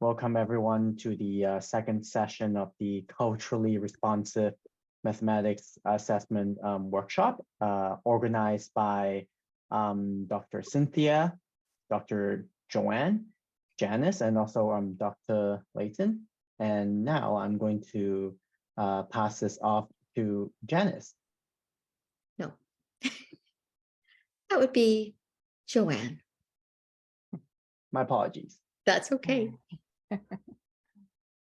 Welcome everyone to the second session of the Culturally Responsive Mathematics Assessment Workshop, organized by Dr. Cynthia, Dr. Joanne, Janice, and also Dr. Layton. And now I'm going to pass this off to Janice. No, that would be Joanne. My apologies. That's okay.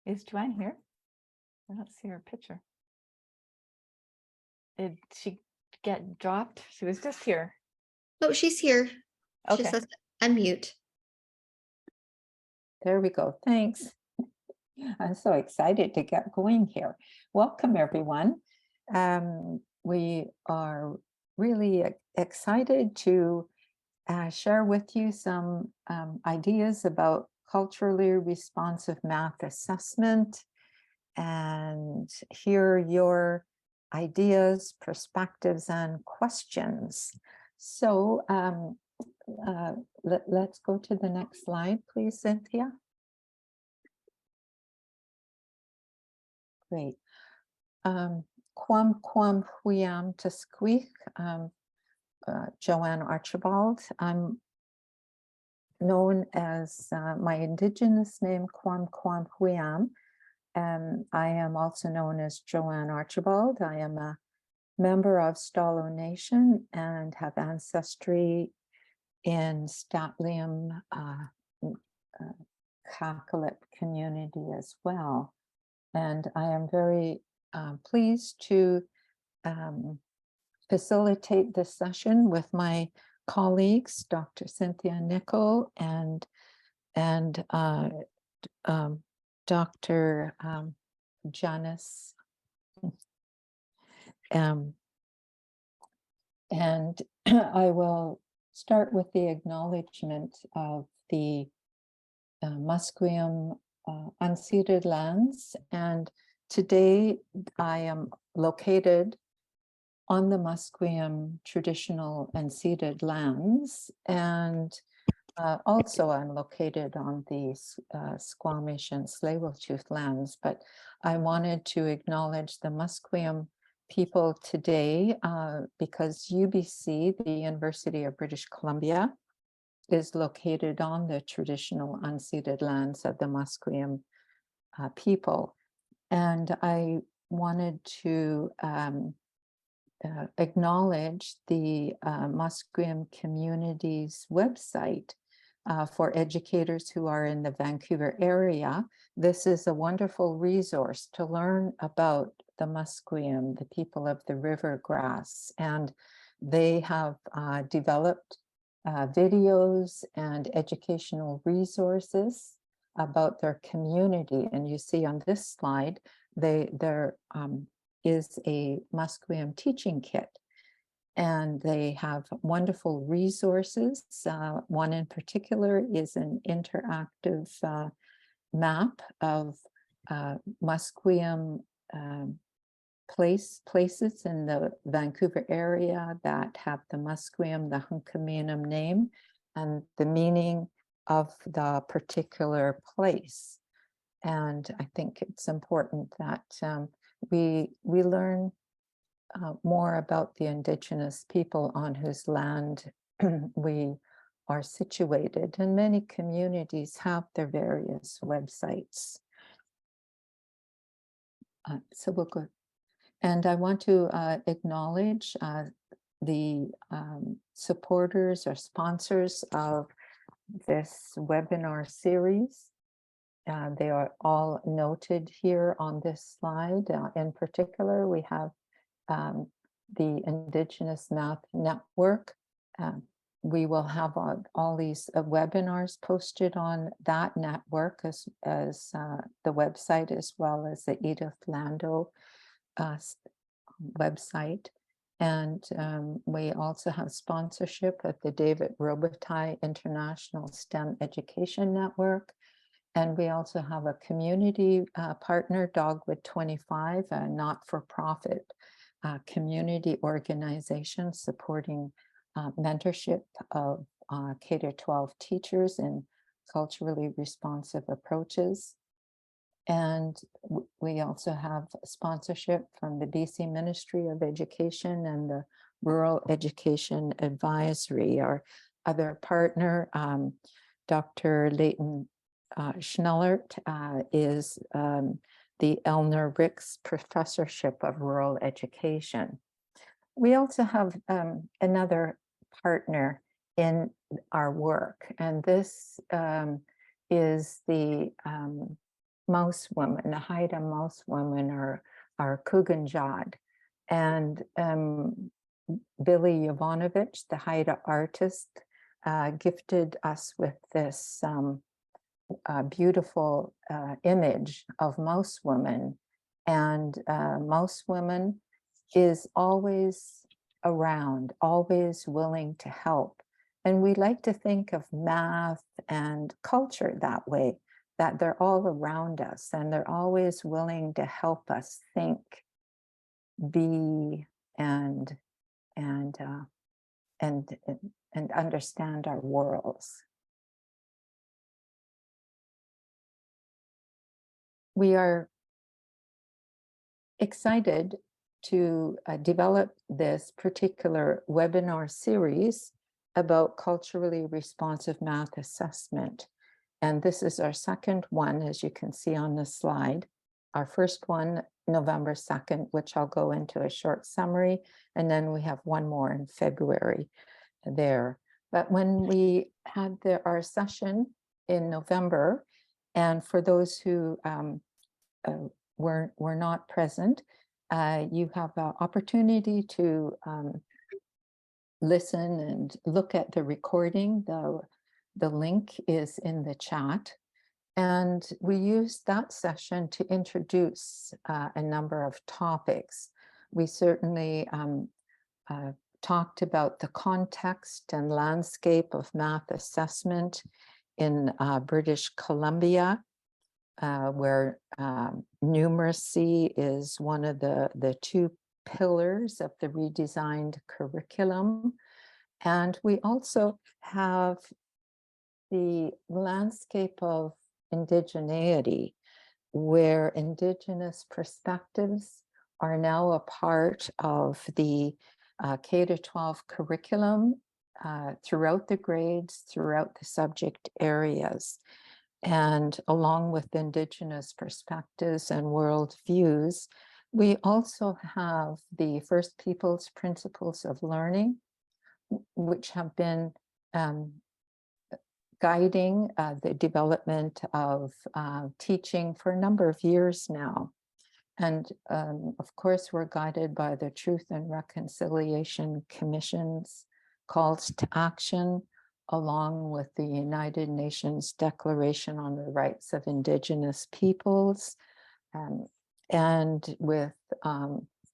Is Joanne here? I don't see her picture. Did she get dropped? She was just here. Oh, she's here. Okay. She says unmute. There we go. Thanks. I'm so excited to get going here. Welcome, everyone. We are really excited to share with you some ideas about culturally responsive math assessment and hear your ideas, perspectives, and questions. So let's go to the next slide, please, Cynthia. Great. Quam huiam tesquich, Joanne Archibald. I'm known as my Indigenous name, Quam huiam. I am also known as Joanne Archibald. I am a member of Stalo Nation and have ancestry in Statlium Catholic community as well. And I am very pleased to facilitate this session with my colleagues, Dr. Cynthia Nicol and Dr. Janice. And I will start with the acknowledgement of the Musqueam unceded lands. And today I am located on the Musqueam traditional unceded lands. And also I'm located on the Squamish and Tsleil-Waututh lands, but I wanted to acknowledge the Musqueam people today because UBC, the University of British Columbia, is located on the traditional unceded lands of the Musqueam people. And I wanted to acknowledge the Musqueam community's website for educators who are in the Vancouver area. This is a wonderful resource to learn about the Musqueam, the people of the river grass, and they have developed videos and educational resources about their community. And you see on this slide, there is a Musqueam teaching kit, and they have wonderful resources. One in particular is an interactive map of Musqueam places in the Vancouver area that have the Musqueam, the Hunkaminam name, and the meaning of the particular place. And I think it's important that we learn more about the Indigenous people on whose land we are situated, and many communities have their various websites. So we'll go. And I want to acknowledge the supporters or sponsors of this webinar series. They are all noted here on this slide. In particular, we have the Indigenous Math Network. We will have all these webinars posted on that network as the website, as well as the Edith Lando website. And we also have sponsorship at the David Robitaille International STEM Education Network. And we also have a community partner, Dogwood 25, a not-for-profit community organization supporting mentorship of K-12 teachers in culturally responsive approaches. And we also have sponsorship from the BC Ministry of Education and the Rural Education Advisory. Our other partner, Dr. Leighton Schnellert, is the Eleanor Ricks Professorship of Rural Education. We also have another partner in our work, and this is the Mouse woman, the Haida Mouse woman, or Kuganjad. And Billy Yovanovich, the Haida artist, gifted us with this beautiful image of Mouse woman. And Mouse woman is always around, always willing to help. And we like to think of math and culture that way, that they're all around us and they're always willing to help us think, be, and understand our worlds. We are excited to develop this particular webinar series about culturally responsive math assessment. And this is our second one, as you can see on the slide. Our first one, November 2nd, which I'll go into a short summary, and then we have one more in February there. But when we had our session in November, and for those who were not present, you have an opportunity to listen and look at the recording. The link is in the chat. And we used that session to introduce a number of topics. We certainly talked about the context and landscape of math assessment in British Columbia, where numeracy is one of the two pillars of the redesigned curriculum. And we also have the landscape of indigeneity, where Indigenous perspectives are now a part of the K-12 curriculum throughout the grades, throughout the subject areas. And along with Indigenous perspectives and worldviews, we also have the First Peoples Principles of Learning, which have been guiding the development of teaching for a number of years now. And of course, we're guided by the Truth and Reconciliation Commission's calls to action, along with the United Nations Declaration on the Rights of Indigenous Peoples, and with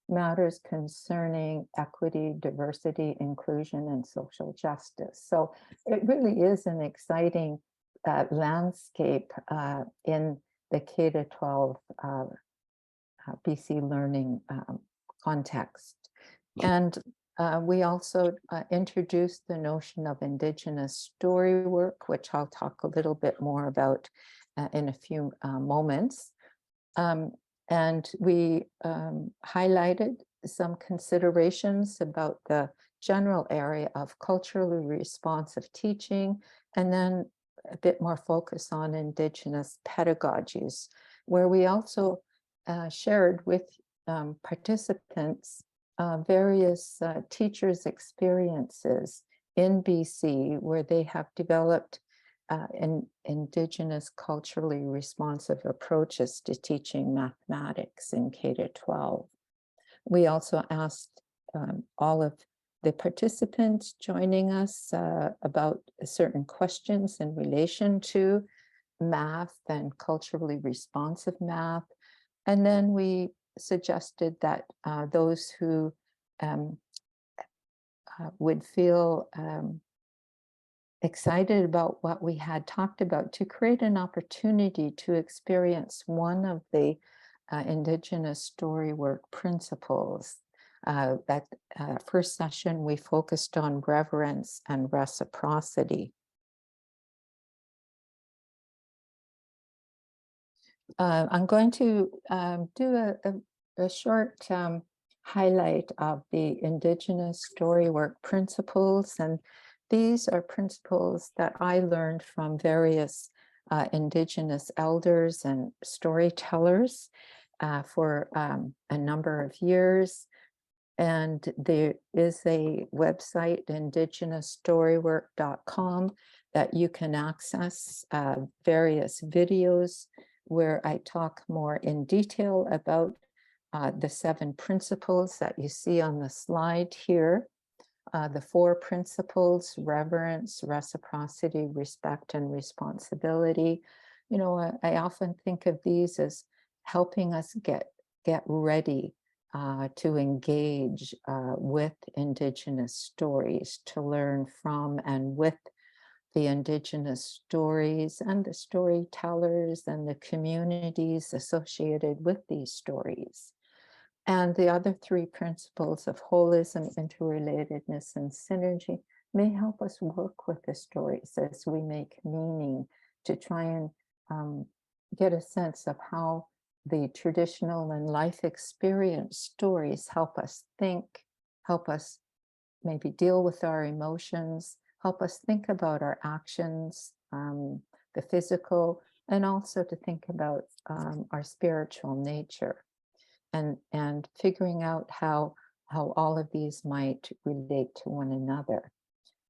matters concerning equity, diversity, inclusion, and social justice. So it really is an exciting landscape in the K-12 BC learning context. And we also introduced the notion of Indigenous Storywork, which I'll talk a little bit more about in a few moments. And we highlighted some considerations about the general area of culturally responsive teaching, and then a bit more focus on Indigenous pedagogies, where we also shared with participants various teachers' experiences in BC, where they have developed Indigenous culturally responsive approaches to teaching mathematics in K-12. We also asked all of the participants joining us about certain questions in relation to math and culturally responsive math. And then we suggested that those who would feel excited about what we had talked about, to create an opportunity to experience one of the Indigenous Storywork principles. That first session, we focused on reverence and reciprocity. I'm going to do a short highlight of the Indigenous Storywork principles. And these are principles that I learned from various Indigenous elders and storytellers for a number of years. And there is a website, indigenousstorywork.com, that you can access various videos where I talk more in detail about the 7 principles that you see on the slide here. The 4 principles: reverence, reciprocity, respect, and responsibility. You know, I often think of these as helping us get ready to engage with Indigenous stories, to learn from and with the Indigenous stories and the storytellers and the communities associated with these stories. And the other 3 principles of holism, interrelatedness, and synergy may help us work with the stories as we make meaning, to try and get a sense of how the traditional and life experience stories help us think, help us maybe deal with our emotions, help us think about our actions, the physical, and also to think about our spiritual nature, and figuring out how all of these might relate to one another.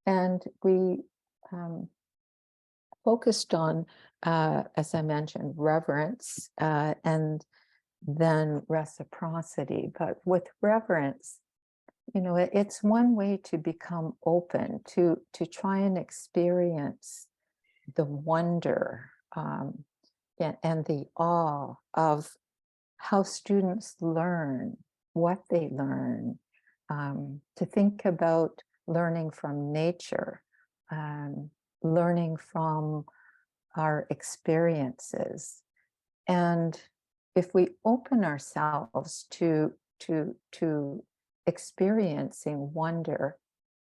And we focused on, as I mentioned, reverence and then reciprocity. But with reverence, you know, it's one way to become open, to try and experience the wonder and the awe of how students learn, what they learn, to think about learning from nature, learning from our experiences. And if we open ourselves to experiencing wonder,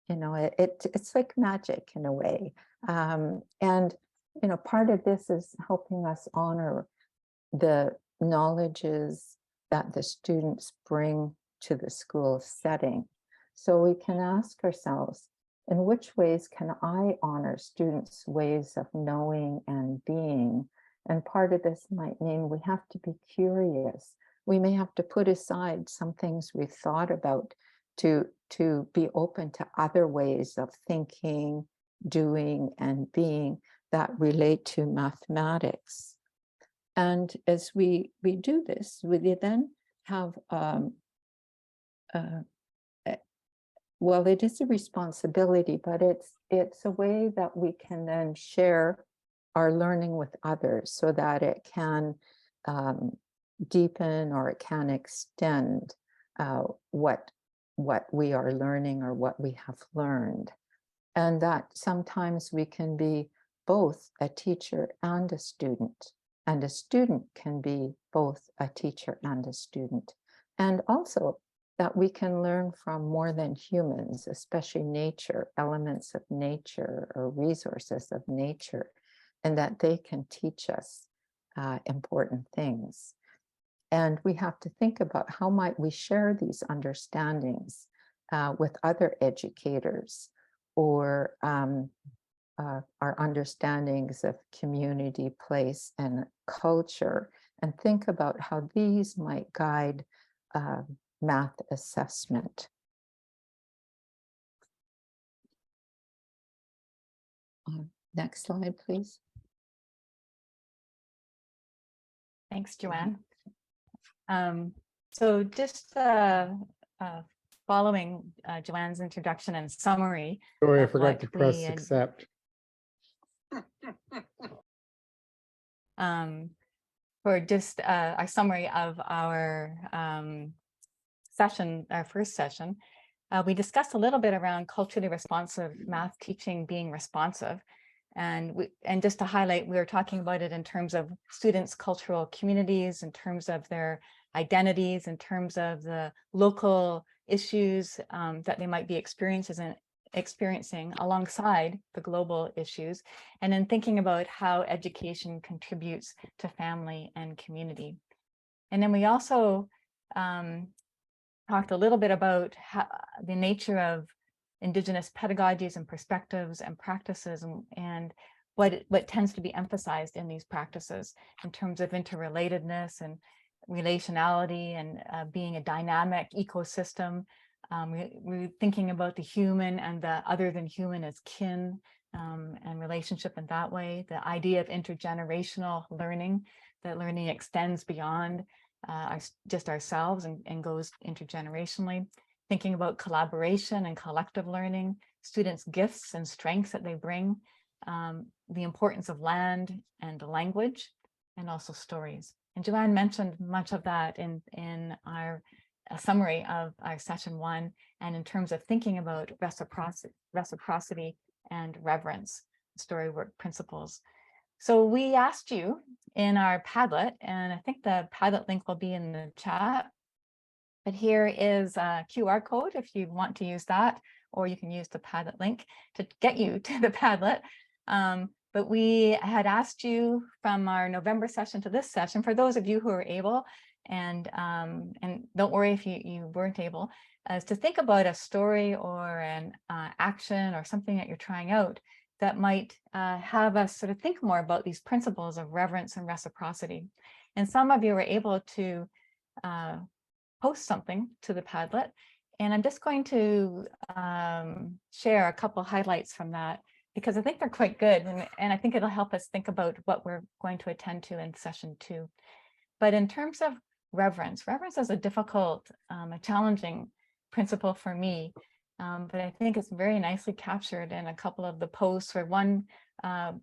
you know, it's like magic in a way. And, you know, part of this is helping us honor the knowledges that the students bring to the school setting. So we can ask ourselves, in which ways can I honor students' ways of knowing and being? And part of this might mean we have to be curious. We may have to put aside some things we've thought about to be open to other ways of thinking, doing, and being that relate to mathematics. And as we do this, we then have, well, it is a responsibility, but it's a way that we can then share our learning with others so that it can deepen or it can extend what we are learning or what we have learned. And that sometimes we can be both a teacher and a student can be both a teacher and a student. And also that we can learn from more than humans, especially nature, elements of nature or resources of nature, and that they can teach us important things. And we have to think about how might we share these understandings with other educators, or our understandings of community, place, and culture, and think about how these might guide math assessment. Next slide, please. Thanks, Joanne. So just following Joanne's introduction and summary. Sorry, I of forgot what to press we accept. for just a summary of our session, our first session, we discussed a little bit around culturally responsive math teaching being responsive. And just to highlight, we were talking about it in terms of students' cultural communities, in terms of their identities, in terms of the local issues that they might be experiencing experiencing alongside the global issues, and then thinking about how education contributes to family and community. And then we also talked a little bit about how, the nature of Indigenous pedagogies and perspectives and practices, and what tends to be emphasized in these practices in terms of interrelatedness and relationality and being a dynamic ecosystem. We're thinking about the human and the other than human as kin and relationship in that way. The idea of intergenerational learning, that learning extends beyond just ourselves and goes intergenerationally. Thinking about collaboration and collective learning, students' gifts and strengths that they bring, the importance of land and language, and also stories. And Joanne mentioned much of that in our summary of our session 1, and in terms of thinking about reciprocity and reverence, Storywork principles. So we asked you in our Padlet, and I think the Padlet link will be in the chat, but here is a QR code if you want to use that, or you can use the Padlet link to get you to the Padlet. But we had asked you from our November session to this session, for those of you who are able, and don't worry if you weren't able, is to think about a story or an action or something that you're trying out that might have us sort of think more about these principles of reverence and reciprocity. And some of you were able to post something to the Padlet, and I'm just going to share a couple highlights from that, because I think they're quite good, and I think it'll help us think about what we're going to attend to in session 2. But in terms of reverence is a difficult, a challenging principle for me, but I think it's very nicely captured in a couple of the posts, where one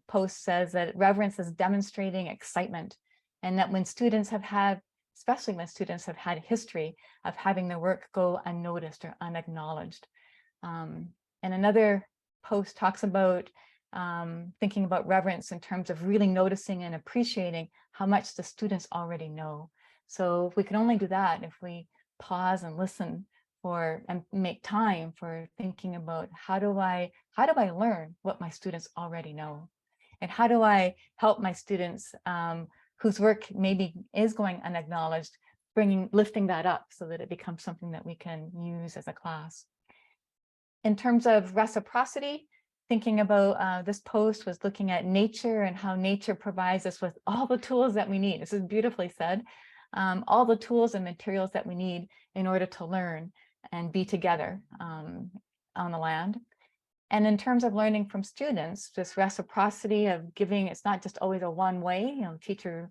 post says that reverence is demonstrating excitement, and that when students have had, especially when students have had a history of having their work go unnoticed or unacknowledged. And another post talks about thinking about reverence in terms of really noticing and appreciating how much the students already know. So if we can only do that, if we pause and listen for and make time for thinking about how do I learn what my students already know, and how do I help my students whose work maybe is going unacknowledged, lifting that up so that it becomes something that we can use as a class. In terms of reciprocity, thinking about this post was looking at nature and how nature provides us with all the tools that we need. This is beautifully said. All the tools and materials that we need in order to learn and be together on the land. And in terms of learning from students, this reciprocity of giving, it's not just always a one way, teacher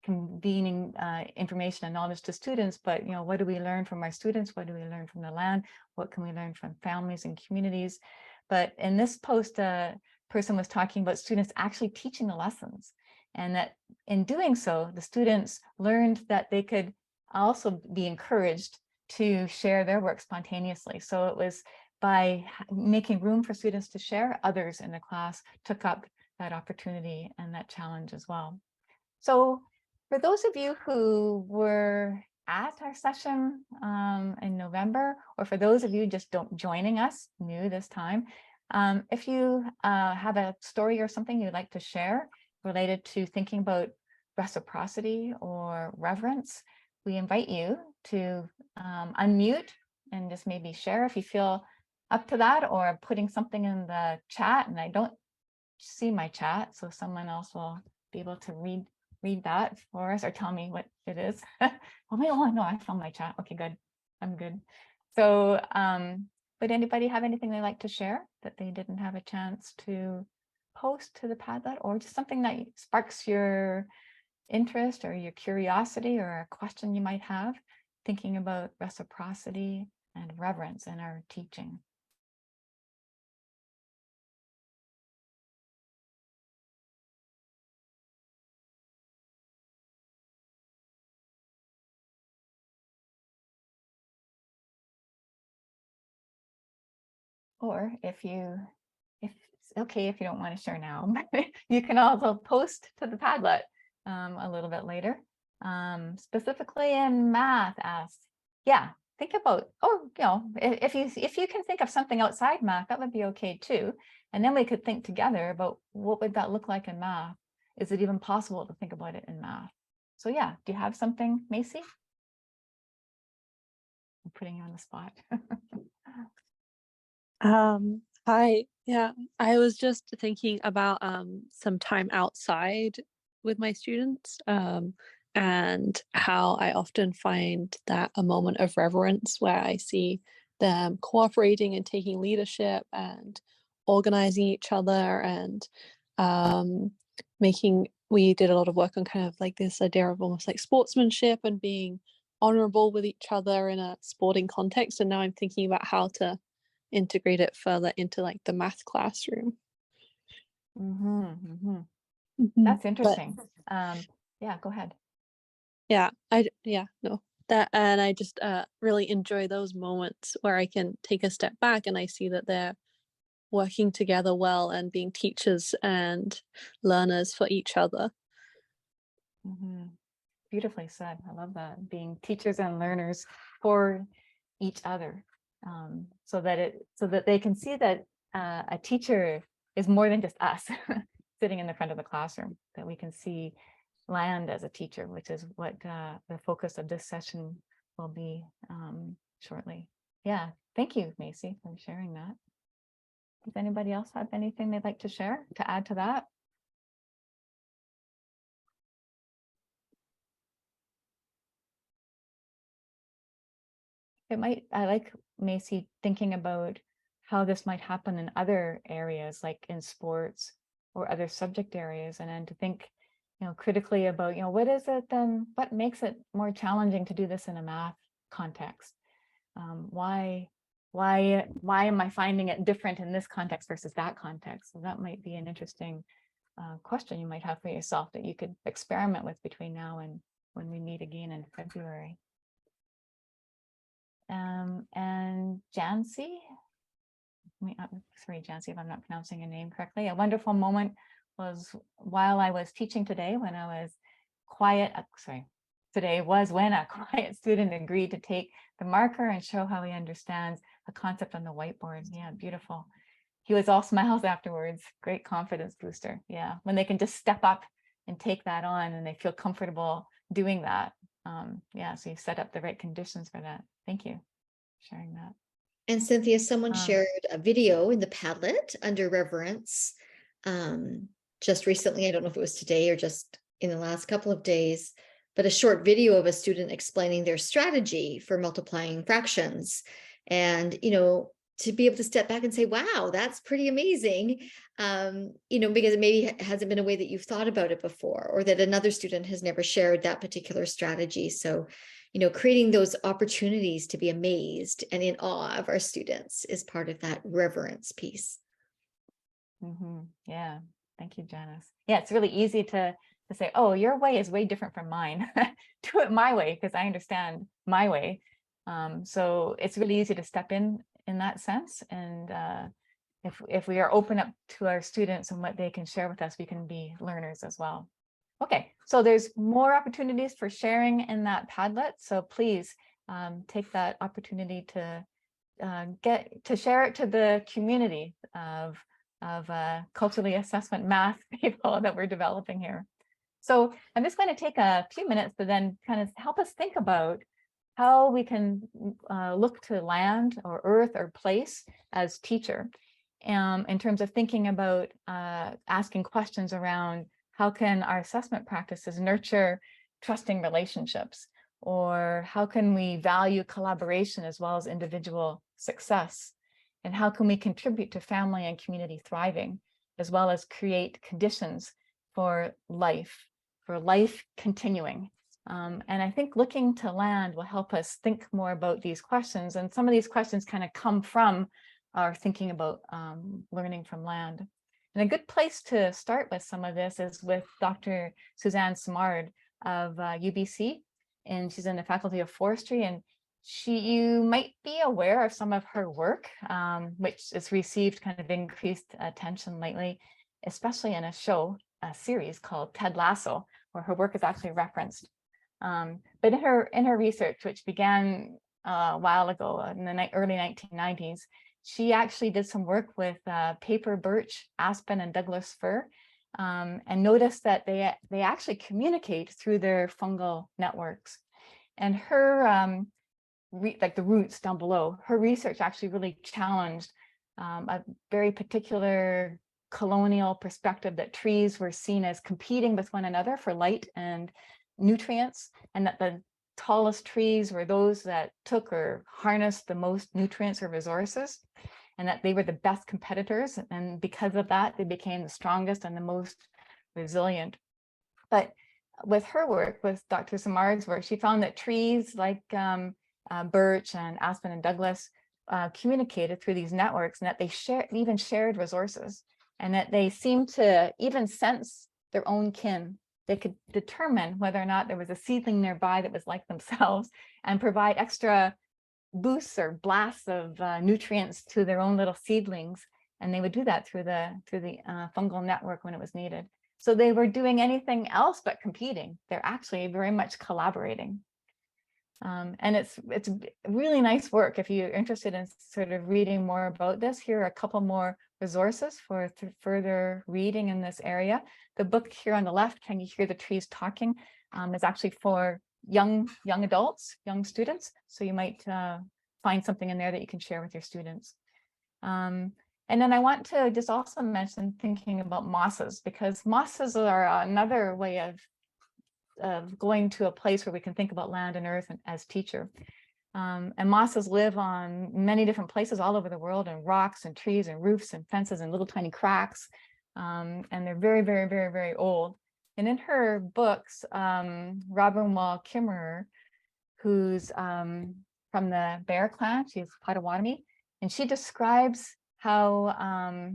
convening information and knowledge to students, but what do we learn from our students? What do we learn from the land? What can we learn from families and communities? But in this post, a person was talking about students actually teaching the lessons, and that in doing so, the students learned that they could also be encouraged to share their work spontaneously. So it was by making room for students to share, others in the class took up that opportunity and that challenge as well. So for those of you who were at our session in November, or for those of you just joining us new this time, if you have a story or something you'd like to share related to thinking about reciprocity or reverence, we invite you to unmute and just maybe share if you feel up to that, or putting something in the chat. And I don't see my chat, so someone else will be able to read that for us or tell me what it is. Oh no, I found my chat. Okay, good. I'm good. So would anybody have anything they'd like to share that they didn't have a chance to post to the Padlet, or just something that sparks your interest or your curiosity, or a question you might have thinking about reciprocity and reverence in our teaching? Or if it's okay if you don't want to share now, you can also post to the Padlet a little bit later. Specifically in math asks, yeah, think about, if you can think of something outside math, that would be okay too. And then we could think together about what would that look like in math? Is it even possible to think about it in math? So yeah, do you have something, Macy? I'm putting you on the spot. Hi. Yeah, I was just thinking about some time outside with my students, and how I often find that a moment of reverence where I see them cooperating and taking leadership and organizing each other and we did a lot of work on kind of like this idea of almost like sportsmanship and being honorable with each other in a sporting context. And now I'm thinking about how to integrate it further into like the math classroom. That's But interesting. Yeah, go ahead. yeah, no, that, and I just really enjoy those moments where I can take a step back and I see that they're working together well and being teachers and learners for each other. Beautifully said. I love that, being teachers and learners for each other, so that they can see that a teacher is more than just us sitting in the front of the classroom, that we can see land as a teacher, which is what the focus of this session will be shortly. Yeah, thank you, Macy, for sharing that. Does anybody else have anything they'd like to share, to add to that? I like Macy thinking about how this might happen in other areas, like in sports or other subject areas, and then to think, critically about, what is it then, what makes it more challenging to do this in a math context? Why am I finding it different in this context versus that context? So that might be an interesting question you might have for yourself that you could experiment with between now and when we meet again in February. And Jancy, sorry, Jancy, if I'm not pronouncing your name correctly. A wonderful moment was while I was teaching today, when I was quiet, today was when a quiet student agreed to take the marker and show how he understands a concept on the whiteboard. Yeah, beautiful. He was all smiles afterwards. Great confidence booster. Yeah, when they can just step up and take that on and they feel comfortable doing that. Yeah, so you set up the right conditions for that. Thank you for sharing that. And Cynthia, someone shared a video in the Padlet under reverence just recently. I don't know if it was today or just in the last couple of days, but a short video of a student explaining their strategy for multiplying fractions. And, to be able to step back and say, wow, that's pretty amazing, because it maybe hasn't been a way that you've thought about it before, or that another student has never shared that particular strategy. So, creating those opportunities to be amazed and in awe of our students is part of that reverence piece. Yeah, thank you, Janice. Yeah, it's really easy to say, oh, your way is way different from mine. Do it my way, because I understand my way. So it's really easy to step in that sense. And if we are open up to our students and what they can share with us, we can be learners as well. Okay, so there's more opportunities for sharing in that Padlet. So please take that opportunity to share it to the community of culturally assessment math people that we're developing here. So I'm just going to take a few minutes to then kind of help us think about how we can look to land or earth or place as teacher, in terms of thinking about asking questions around how can our assessment practices nurture trusting relationships, or how can we value collaboration as well as individual success, and how can we contribute to family and community thriving, as well as create conditions for life continuing. And I think looking to land will help us think more about these questions. And some of these questions kind of come from our thinking about learning from land. And a good place to start with some of this is with Dr. Suzanne Simard of UBC, and she's in the Faculty of Forestry. And you might be aware of some of her work, which has received kind of increased attention lately, especially in a series called Ted Lasso, where her work is actually referenced. But in her research, which began a while ago in the early 1990s. She actually did some work with paper, birch, aspen, and Douglas fir, and noticed that they actually communicate through their fungal networks. And her, like the roots down below, her research actually really challenged a very particular colonial perspective that trees were seen as competing with one another for light and nutrients, and that the tallest trees were those that took or harnessed the most nutrients or resources, and that they were the best competitors. And because of that, they became the strongest and the most resilient. But with her work, with Dr. Samar's work, she found that trees like birch and aspen and Douglas communicated through these networks, and that they even shared resources, and that they seemed to even sense their own kin. They could determine whether or not there was a seedling nearby that was like themselves, and provide extra boosts or blasts of nutrients to their own little seedlings. And they would do that through the fungal network when it was needed. So they were doing anything else but competing. They're actually very much collaborating. And it's really nice work. If you're interested in sort of reading more about this, here are a couple more resources for further reading in this area. The book here on the left, Can You Hear the Trees Talking, is actually for young adults, young students. So you might find something in there that you can share with your students. And then I want to just also mention thinking about mosses, because mosses are another way of going to a place where we can think about land and earth as teacher. And mosses live on many different places all over the world, and rocks and trees and roofs and fences and little tiny cracks. And they're very, very, very, very old. And in her books, Robin Wall Kimmerer, who's from the Bear Clan, she's Potawatomi, and she describes how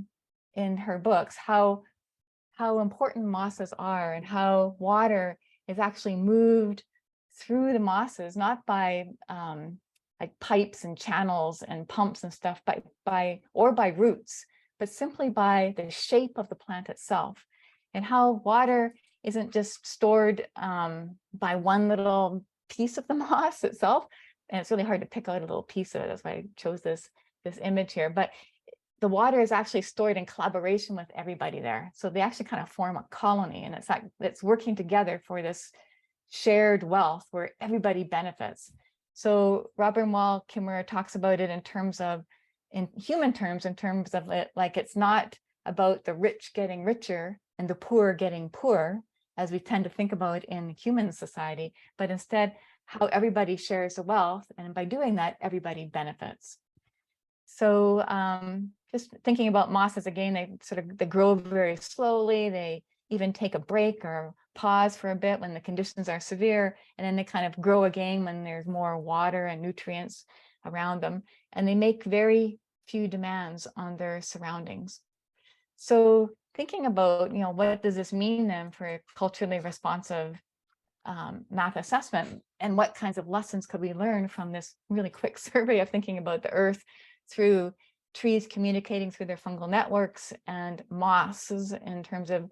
in her books how important mosses are, and how water is actually moved through the mosses, not by like pipes and channels and pumps and stuff, but by roots, but simply by the shape of the plant itself, and how water isn't just stored by one little piece of the moss itself. And it's really hard to pick out a little piece of it. That's why I chose this image here. But the water is actually stored in collaboration with everybody there. So they actually kind of form a colony, and it's working together for this shared wealth where everybody benefits. So Robin Wall Kimmerer talks about it in human terms, in terms of it, like it's not about the rich getting richer and the poor getting poorer, as we tend to think about in human society, but instead how everybody shares the wealth, and by doing that, everybody benefits. So just thinking about mosses again, they grow very slowly. They even take a break or pause for a bit when the conditions are severe, and then they kind of grow again when there's more water and nutrients around them. And they make very few demands on their surroundings. So thinking about, what does this mean then for culturally responsive math assessment, and what kinds of lessons could we learn from this really quick survey of thinking about the earth through trees communicating through their fungal networks, and mosses in terms of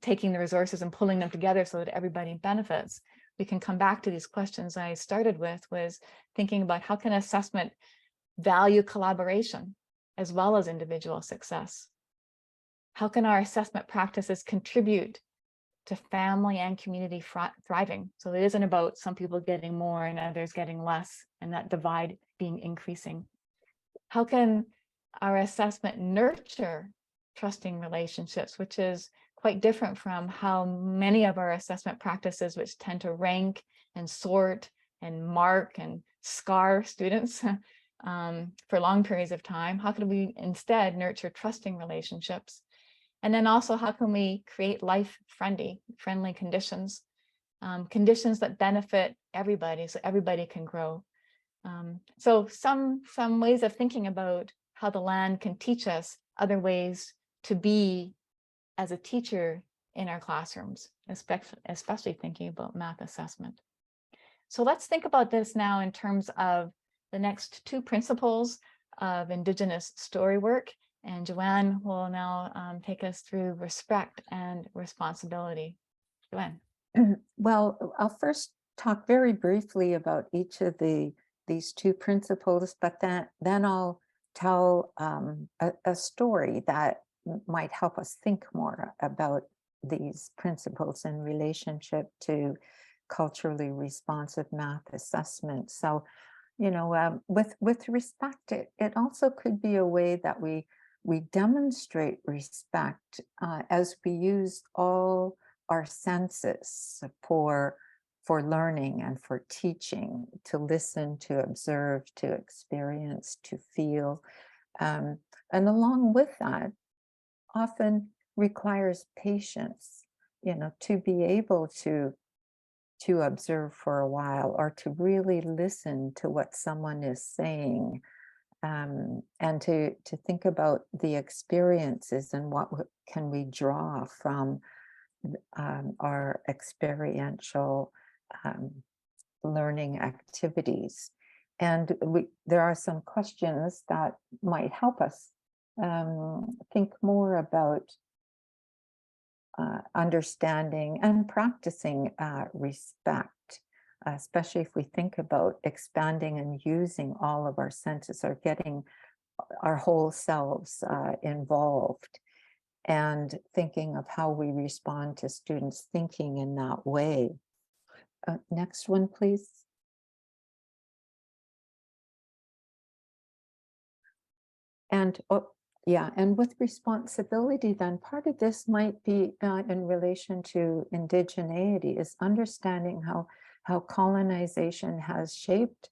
taking the resources and pulling them together so that everybody benefits. We can come back to these questions I started with, was thinking about how can assessment value collaboration as well as individual success? How can our assessment practices contribute to family and community thriving? So it isn't about some people getting more and others getting less, and that divide being increasing. How can our assessment nurture trusting relationships, which is quite different from how many of our assessment practices, which tend to rank and sort and mark and scar students for long periods of time? How can we instead nurture trusting relationships? And then also, how can we create life-friendly conditions, conditions that benefit everybody, so everybody can grow? So some ways of thinking about how the land can teach us other ways to be as a teacher in our classrooms, especially thinking about math assessment. So let's think about this now in terms of the next two principles of Indigenous Storywork. And Joanne will now take us through respect and responsibility. Joanne. Well, I'll first talk very briefly about each of the these two principles, but then I'll tell a story that might help us think more about these principles in relationship to culturally responsive math assessment. So, you know, with respect, it also could be a way that we demonstrate respect as we use all our senses for learning and for teaching, to listen, to observe, to experience, to feel. And along with that, often requires patience, you know, to be able to observe for a while, or to really listen to what someone is saying, and to think about the experiences and what can we draw from our experiential learning activities. And there are some questions that might help us think more about understanding and practicing respect, especially if we think about expanding and using all of our senses, or getting our whole selves involved, and thinking of how we respond to students thinking in that way. Next one, please. And yeah, and with responsibility, then part of this might be in relation to indigeneity, is understanding how colonization has shaped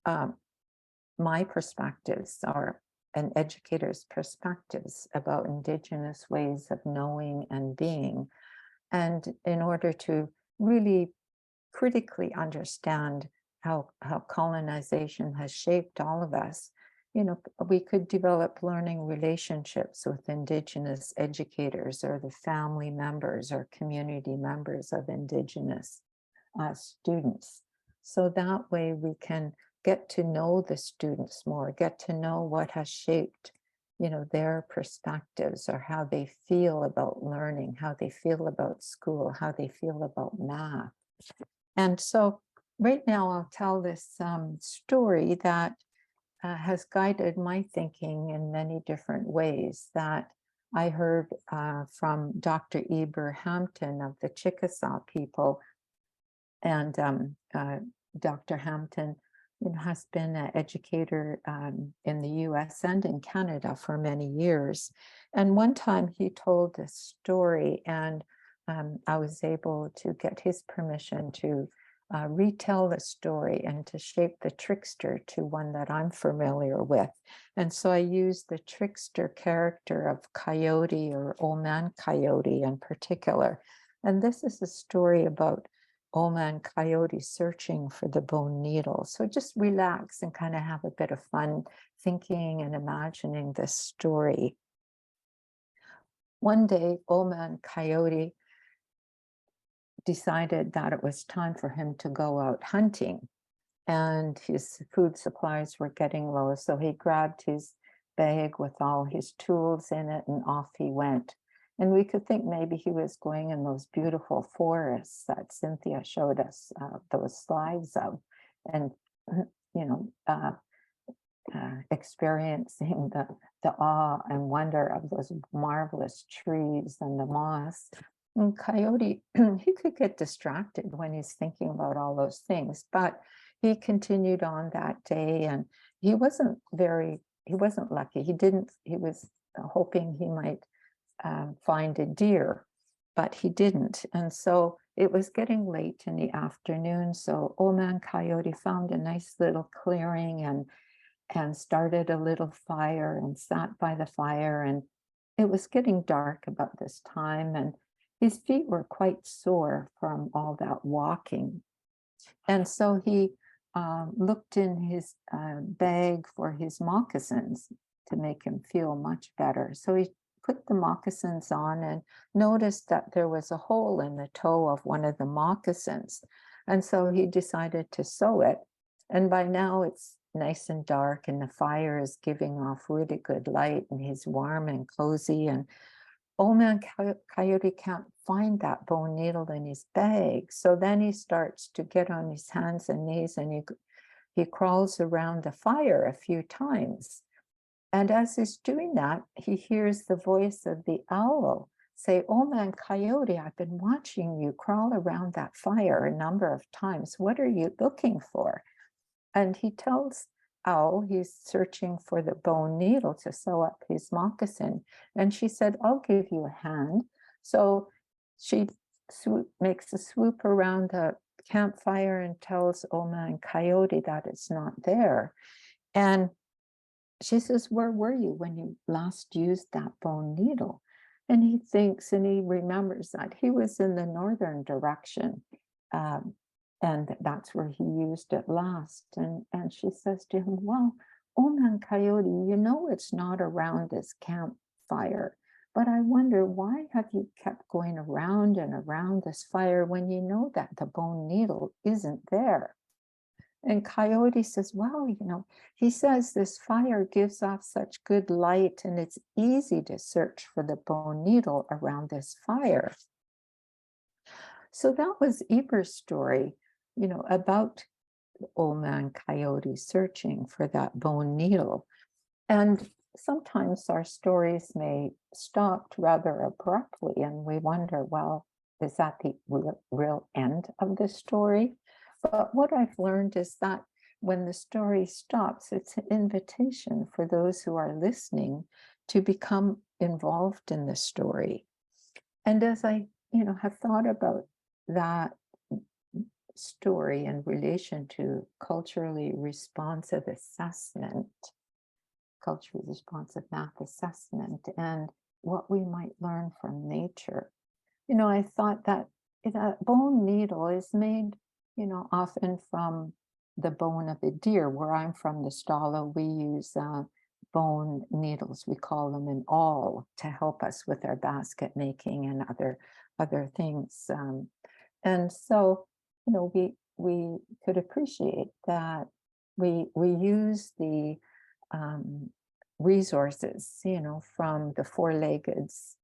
my perspectives, or an educator's perspectives about Indigenous ways of knowing and being. And in order to really critically understand how colonization has shaped all of us, you know, we could develop learning relationships with Indigenous educators, or the family members or community members of Indigenous students. So that way we can get to know the students more, get to know what has shaped, you know, their perspectives, or how they feel about learning, how they feel about school, how they feel about math. And so right now I'll tell this story that has guided my thinking in many different ways, that I heard from Dr. Eber Hampton of the Chickasaw people. And Dr. Hampton, you know, has been an educator in the US and in Canada for many years. And one time he told this story, and I was able to get his permission to retell the story and to shape the trickster to one that I'm familiar with. And so I used the trickster character of Coyote, or Old Man Coyote in particular. And this is a story about Old Man Coyote searching for the bone needle. So just relax and kind of have a bit of fun thinking and imagining this story. One day, Old Man Coyote decided that it was time for him to go out hunting, and his food supplies were getting low. So he grabbed his bag with all his tools in it, and off he went. And we could think maybe he was going in those beautiful forests that Cynthia showed us those slides of, and you know, experiencing the awe and wonder of those marvelous trees and the moss. And Coyote, he could get distracted when he's thinking about all those things, but he continued on that day, and he wasn't lucky. He was hoping he might find a deer, but he didn't. And so it was getting late in the afternoon. So Old Man Coyote found a nice little clearing and started a little fire and sat by the fire. And it was getting dark about this time, and his feet were quite sore from all that walking. And so he looked in his bag for his moccasins to make him feel much better. So he put the moccasins on and noticed that there was a hole in the toe of one of the moccasins. And so he decided to sew it. And by now it's nice and dark, and the fire is giving off really good light, and he's warm and cozy. And Old Man Coyote can't find that bone needle in his bag. So then he starts to get on his hands and knees, and he he crawls around the fire a few times. And as he's doing that, he hears the voice of the owl say, "Oh man, Coyote, I've been watching you crawl around that fire a number of times. What are you looking for?" And he tells Owl he's searching for the bone needle to sew up his moccasin. And she said, "I'll give you a hand." So she makes a swoop around the campfire and tells Old Man Coyote that it's not there. And she says, "Where were you when you last used that bone needle?" And he thinks and he remembers that he was in the northern direction. And that's where he used it last. And she says to him, "Well, Old Man Coyote, you know it's not around this campfire, but I wonder, why have you kept going around and around this fire when you know that the bone needle isn't there?" And Coyote says, "Well, he says this fire gives off such good light and it's easy to search for the bone needle around this fire." So that was Eber's story, about Old Man Coyote searching for that bone needle. And sometimes our stories may stop rather abruptly and we wonder, well, is that the real end of the story? But what I've learned is that when the story stops, it's an invitation for those who are listening to become involved in the story. And as I, have thought about that story in relation to culturally responsive math assessment, and what we might learn from nature, I thought that a bone needle is made often from the bone of a deer. Where I'm from, the Stala, we use bone needles. We call them an awl to help us with our basket making and other things. And so, we could appreciate that we use the resources, from the four-leggeds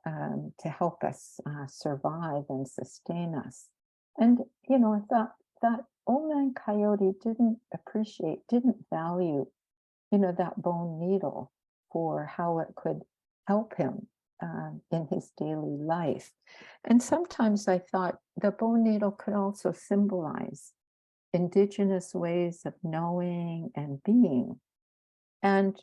to help us survive and sustain us. And, I thought that Old Man Coyote didn't value, that bone needle for how it could help him in his daily life. And sometimes I thought the bone needle could also symbolize Indigenous ways of knowing and being. And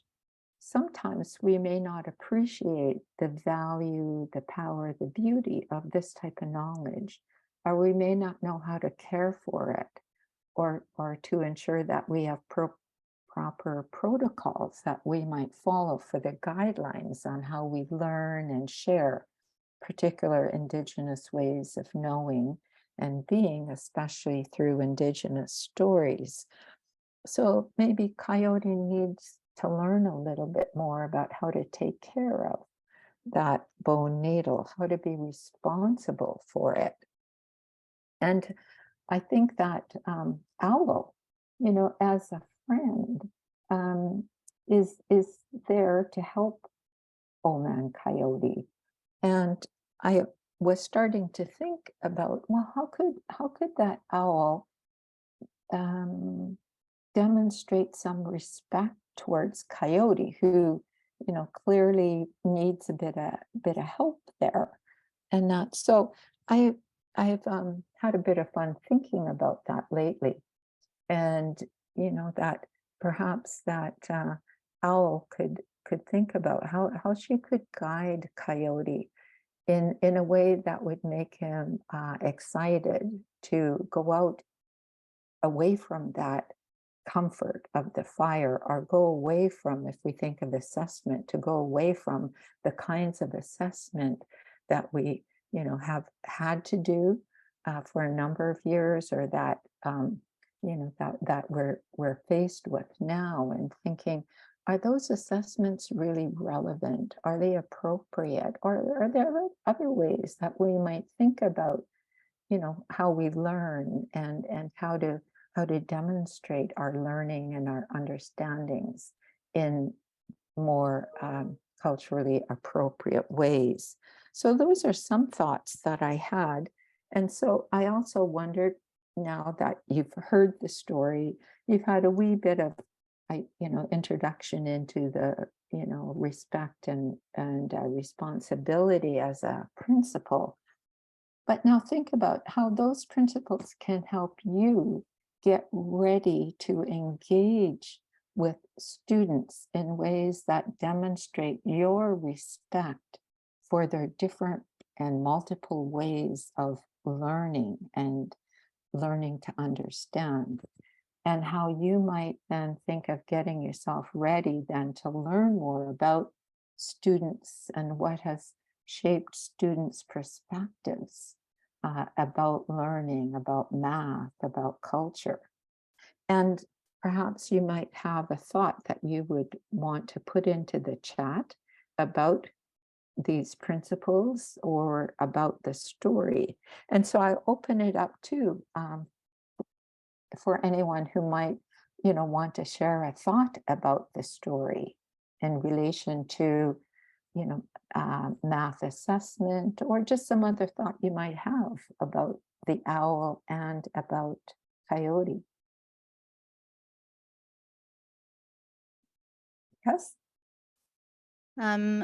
sometimes we may not appreciate the value, the power, the beauty of this type of knowledge, or we may not know how to care for it, or to ensure that we have proper protocols that we might follow for the guidelines on how we learn and share particular Indigenous ways of knowing and being, especially through Indigenous stories. So maybe Coyote needs to learn a little bit more about how to take care of that bone needle, how to be responsible for it. And I think that Owl, as a friend, is there to help Old Man Coyote. And I was starting to think about, well, how could that owl demonstrate some respect towards Coyote, who, clearly needs a bit of help there. And that, so I've had a bit of fun thinking about that lately. And, that perhaps that owl could think about how she could guide Coyote in a way that would make him excited to go out away from that comfort of the fire, or go away from, if we think of assessment, to go away from the kinds of assessment that we, have had to do for a number of years, or that, that we're faced with now, and thinking, are those assessments really relevant? Are they appropriate? Or are there other ways that we might think about, how we learn and how to demonstrate our learning and our understandings in more culturally appropriate ways? So those are some thoughts that I had. And so I also wondered, now that you've heard the story, you've had a wee bit of, introduction into the, respect and responsibility as a principle. But now think about how those principles can help you get ready to engage with students in ways that demonstrate your respect for their different and multiple ways of learning and learning to understand, and how you might then think of getting yourself ready then to learn more about students and what has shaped students' perspectives about learning, about math, about culture. And perhaps you might have a thought that you would want to put into the chat about these principles or about the story. And so I open it up too for anyone who might, want to share a thought about the story in relation to, math assessment, or just some other thought you might have about the owl and about Coyote. Yes.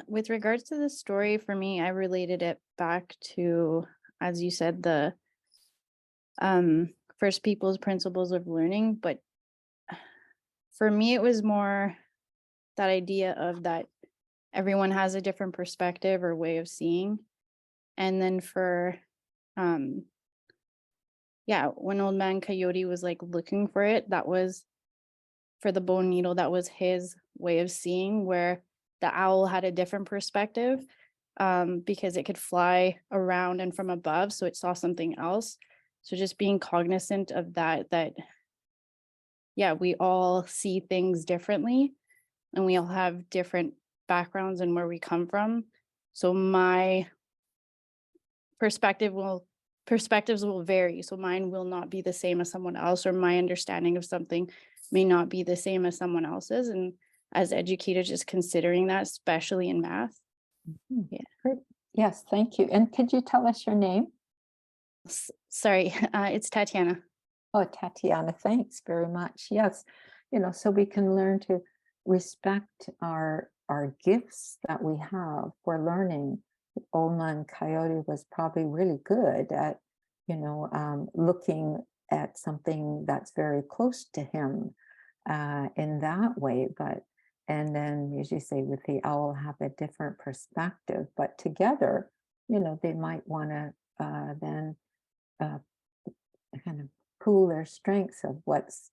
With regards to the story, for me, I related it back to, as you said, the First People's principles of learning. But for me, it was more that idea of that everyone has a different perspective or way of seeing. And then for, when Old Man Coyote was like looking for it, that was for the bone needle, that was his way of seeing, where the owl had a different perspective because it could fly around and from above, so it saw something else. So just being cognizant of that we all see things differently, and we all have different backgrounds and where we come from. So my perspectives will vary. So mine will not be the same as someone else, or my understanding of something may not be the same as someone else's. And as educators, just considering that, especially in math. Yeah. Great. Yes, thank you. And could you tell us your name? Sorry, it's Tatiana. Oh, Tatiana, thanks very much. Yes, so we can learn to respect our gifts that we have for learning. Old Man Coyote was probably really good at, looking at something that's very close to him in that way. And then, as you say, with the owl, have a different perspective. But together, they might want to then kind of pool their strengths of what's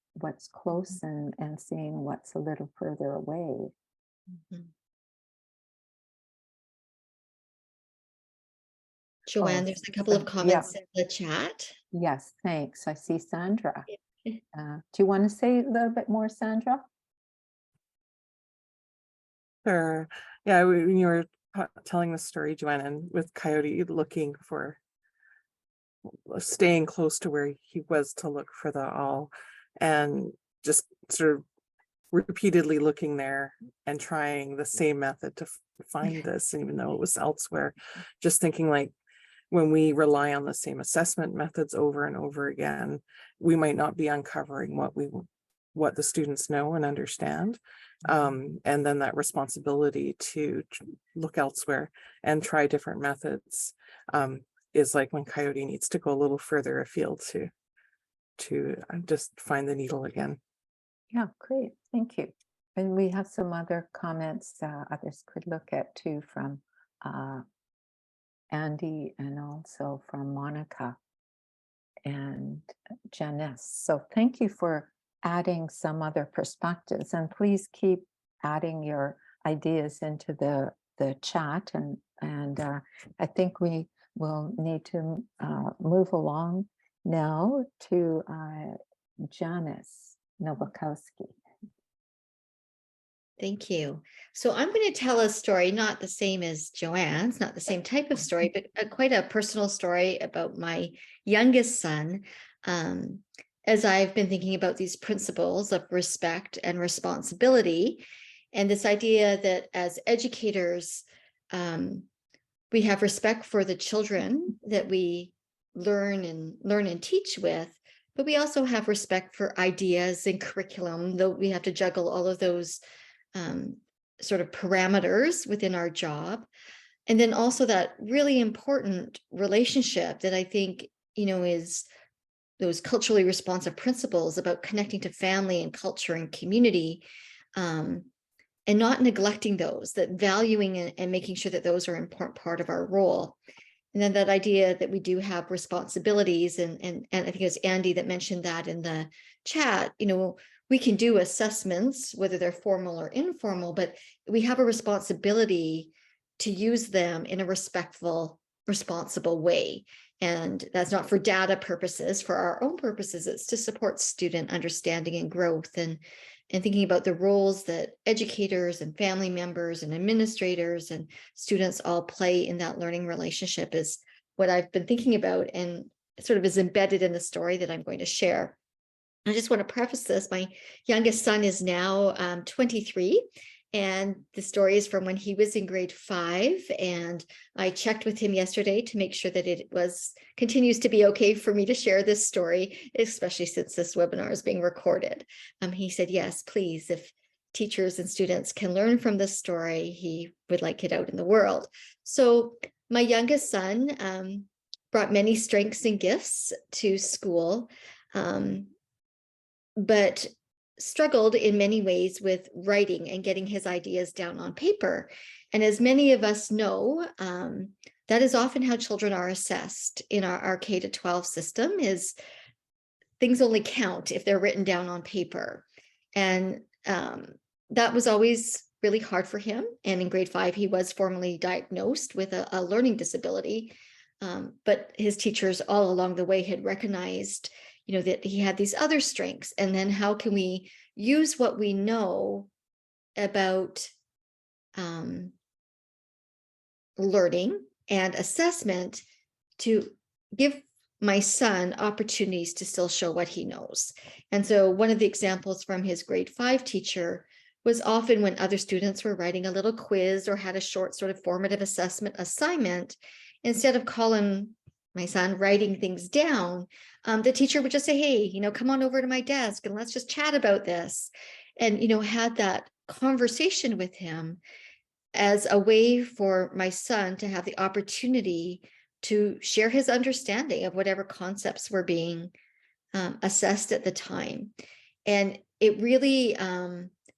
close and seeing what's a little further away. Mm-hmm. Joanne, there's a couple of comments in the chat. Yes, thanks. I see Sandra. Do you want to say a little bit more, Sandra? Sure. Yeah, when you were telling the story, Joanne, and with Coyote looking for, staying close to where he was to look for the owl, and just sort of repeatedly looking there and trying the same method to find this, even though it was elsewhere. Just thinking, like, when we rely on the same assessment methods over and over again, we might not be uncovering what the students know and understand. And then that responsibility to look elsewhere and try different methods is like when Coyote needs to go a little further afield to just find the needle again. Yeah, great. Thank you. And we have some other comments others could look at too, from Andy and also from Monica and Janice. So thank you for adding some other perspectives, and please keep adding your ideas into the chat. And I think we will need to move along now to Janice Novakowski. Thank you. So I'm going to tell a story, not the same as Joanne's, not the same type of story, but quite a personal story about my youngest son. As I've been thinking about these principles of respect and responsibility, and this idea that as educators, we have respect for the children that we learn and teach with, but we also have respect for ideas and curriculum, though we have to juggle all of those sort of parameters within our job. And then also that really important relationship that I think, is those culturally responsive principles about connecting to family and culture and community, and not neglecting those, that valuing and making sure that those are an important part of our role. And then that idea that we do have responsibilities, and I think it was Andy that mentioned that in the chat, we can do assessments, whether they're formal or informal, but we have a responsibility to use them in a respectful, responsible way. And that's not for data purposes, for our own purposes. It's to support student understanding and growth, and thinking about the roles that educators and family members and administrators and students all play in that learning relationship is what I've been thinking about, and sort of is embedded in the story that I'm going to share. I just want to preface this. My youngest son is now 23. And the story is from when he was in grade 5. And I checked with him yesterday to make sure that it continues to be okay for me to share this story, especially since this webinar is being recorded. He said, yes, please, if teachers and students can learn from this story, he would like it out in the world. So my youngest son brought many strengths and gifts to school, but struggled in many ways with writing and getting his ideas down on paper. And as many of us know, that is often how children are assessed in our K-12 system, is things only count if they're written down on paper. And that was always really hard for him. And in grade 5, he was formally diagnosed with a learning disability. But his teachers all along the way had recognized that he had these other strengths. And then how can we use what we know about learning and assessment to give my son opportunities to still show what he knows. And so one of the examples from his grade 5 teacher was often when other students were writing a little quiz or had a short sort of formative assessment assignment, instead of calling my son writing things down, the teacher would just say, hey, come on over to my desk and let's just chat about this. And, had that conversation with him as a way for my son to have the opportunity to share his understanding of whatever concepts were being assessed at the time. And it really,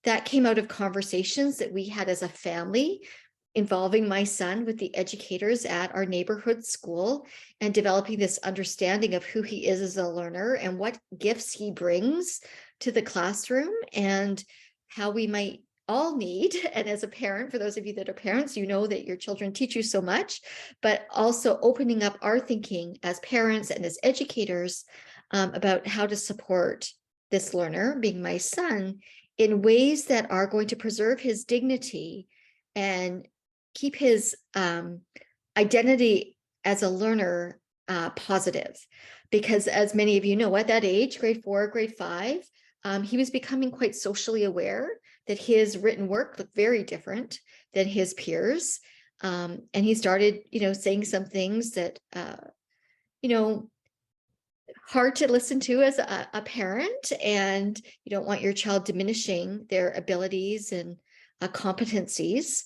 that came out of conversations that we had as a family involving my son with the educators at our neighborhood school, and developing this understanding of who he is as a learner and what gifts he brings to the classroom, and how we might all need. And as a parent, for those of you that are parents, that your children teach you so much, but also opening up our thinking as parents and as educators about how to support this learner, being my son, in ways that are going to preserve his dignity and keep his identity as a learner positive. Because as many of you know, at that age, grade 4, grade 5, he was becoming quite socially aware that his written work looked very different than his peers. And he started, saying some things that, hard to listen to as a parent, and you don't want your child diminishing their abilities and competencies.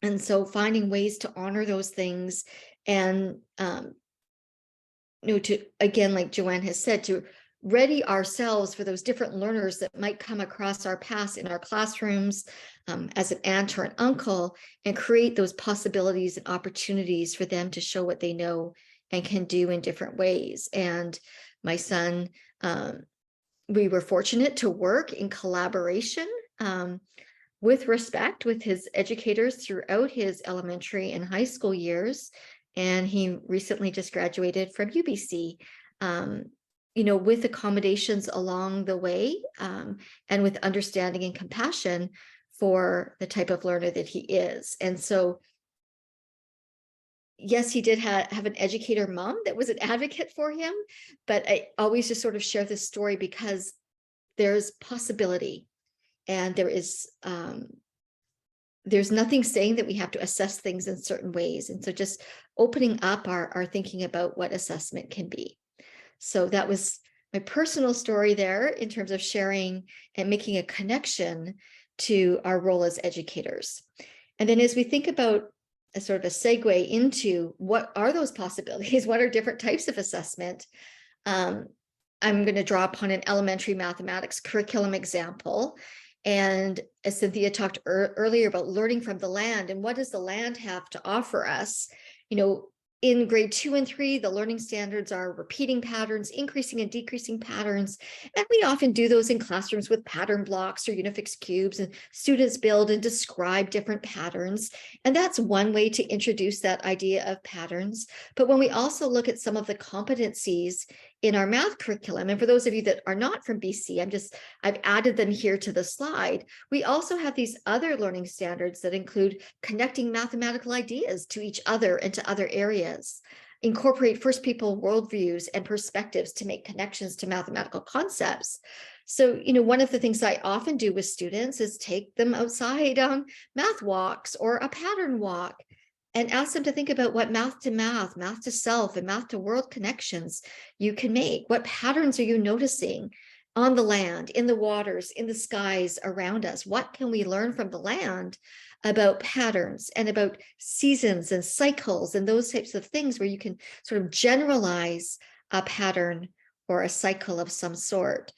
And so finding ways to honor those things, and, to, again, like Joanne has said, to ready ourselves for those different learners that might come across our paths in our classrooms, as an aunt or an uncle, and create those possibilities and opportunities for them to show what they know and can do in different ways. And my son, we were fortunate to work in collaboration with respect with his educators throughout his elementary and high school years. And he recently just graduated from UBC, with accommodations along the way, and with understanding and compassion for the type of learner that he is. And so, yes, he did have an educator mom that was an advocate for him, but I always just sort of share this story because there's possibility. And there's nothing saying that we have to assess things in certain ways. And so just opening up our thinking about what assessment can be. So that was my personal story there in terms of sharing and making a connection to our role as educators. And then as we think about a sort of a segue into what are those possibilities, what are different types of assessment, I'm going to draw upon an elementary mathematics curriculum example. And as Cynthia talked earlier about learning from the land and what does the land have to offer us, in grade 2 and 3, the learning standards are repeating patterns, increasing and decreasing patterns. And we often do those in classrooms with pattern blocks or Unifix cubes, and students build and describe different patterns. And that's one way to introduce that idea of patterns. But when we also look at some of the competencies in our math curriculum, and for those of you that are not from BC, I've added them here to the slide. We also have these other learning standards that include connecting mathematical ideas to each other and to other areas, incorporate first people worldviews and perspectives to make connections to mathematical concepts. So, one of the things I often do with students is take them outside on math walks or a pattern walk, and ask them to think about what math to self, and math to world connections you can make. What patterns are you noticing on the land, in the waters, in the skies around us? What can we learn from the land about patterns and about seasons and cycles and those types of things where you can sort of generalize a pattern or a cycle of some sort?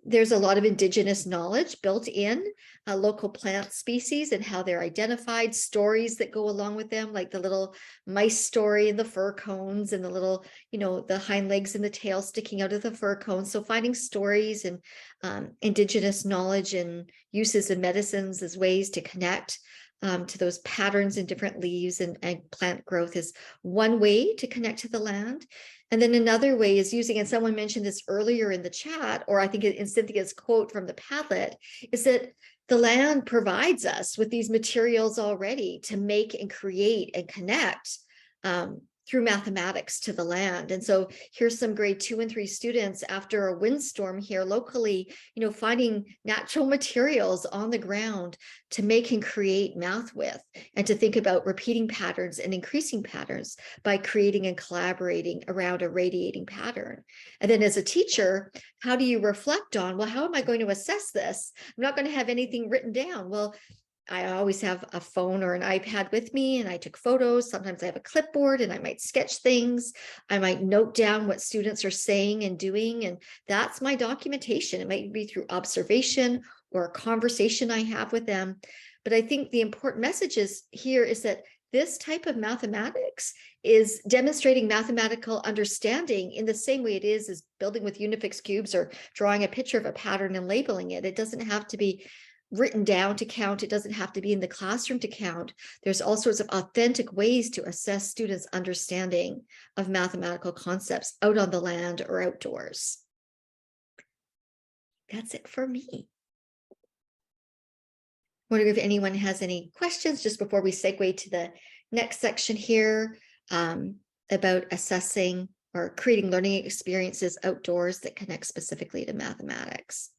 There's a lot of Indigenous knowledge built in local plant species and how they're identified, stories that go along with them, like the little mice story and the fir cones and the little, the hind legs and the tail sticking out of the fir cones. So finding stories and Indigenous knowledge and uses of medicines as ways to connect to those patterns in different leaves and plant growth is one way to connect to the land. And then another way is using, and someone mentioned this earlier in the chat, or I think in Cynthia's quote from the Padlet, is that the land provides us with these materials already to make and create and connect through mathematics to the land. And so here's some grade 2 and 3 students after a windstorm here locally, finding natural materials on the ground to make and create math with, and to think about repeating patterns and increasing patterns by creating and collaborating around a radiating pattern. And then as a teacher, how do you reflect on, well, how am I going to assess this? I'm not going to have anything written down. Well, I always have a phone or an iPad with me, and I took photos. Sometimes I have a clipboard and I might sketch things. I might note down what students are saying and doing, and that's my documentation. It might be through observation or a conversation I have with them. But I think the important message here is that this type of mathematics is demonstrating mathematical understanding in the same way it is as building with Unifix cubes or drawing a picture of a pattern and labeling it. It doesn't have to be written down to count. It doesn't have to be in the classroom to count. There's all sorts of authentic ways to assess students' understanding of mathematical concepts out on the land or outdoors. That's it for me. Wondering if anyone has any questions just before we segue to the next section here about assessing or creating learning experiences outdoors that connect specifically to mathematics.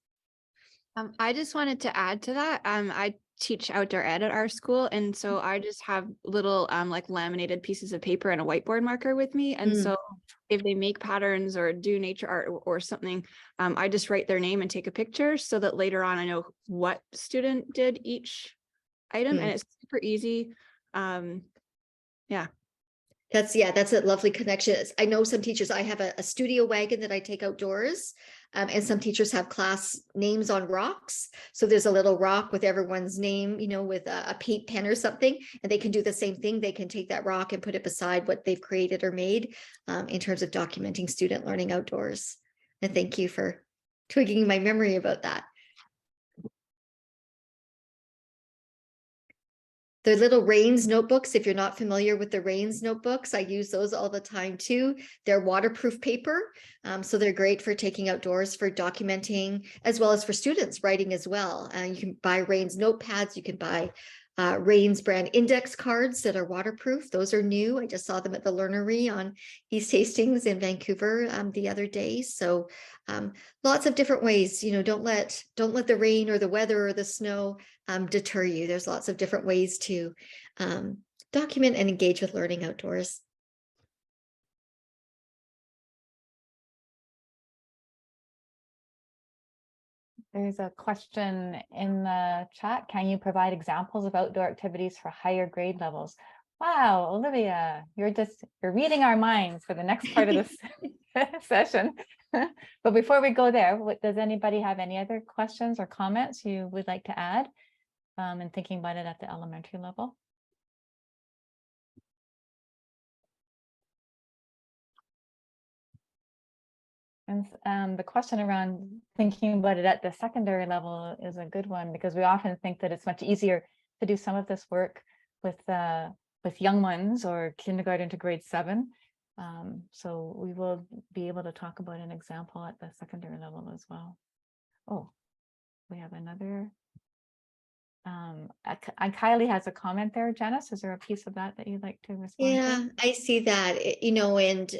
I just wanted to add to that. I teach outdoor ed at our school, and so I just have little like laminated pieces of paper and a whiteboard marker with me. And so if they make patterns or do nature art or something, I just write their name and take a picture so that later on I know what student did each item, and it's super easy. Yeah. That's a lovely connection. I know some teachers, I have a studio wagon that I take outdoors, and some teachers have class names on rocks. So there's a little rock with everyone's name, with a paint pen or something, and they can do the same thing. They can take that rock and put it beside what they've created or made in terms of documenting student learning outdoors. And thank you for twigging my memory about that. The little Rains notebooks, if you're not familiar with the Rains notebooks, I use those all the time too. They're waterproof paper, so they're great for taking outdoors for documenting, as well as for students writing as well. You can buy Rains notepads, you can buy Rains brand index cards that are waterproof. Those are new. I just saw them at the Learnery on East Hastings in Vancouver the other day. So lots of different ways, don't let the rain or the weather or the snow deter you. There's lots of different ways to document and engage with learning outdoors. There's a question in the chat. Can you provide examples of outdoor activities for higher grade levels? Wow, Olivia, you're reading our minds for the next part of this session. But before we go there, does anybody have any other questions or comments you would like to add in thinking about it at the elementary level? And the question around thinking about it at the secondary level is a good one, because we often think that it's much easier to do some of this work with young ones or kindergarten to grade 7. So we will be able to talk about an example at the secondary level as well. Oh, we have another. Kylie has a comment there. Janice, is there a piece of that you'd like to respond Yeah, to? I see that, you know, and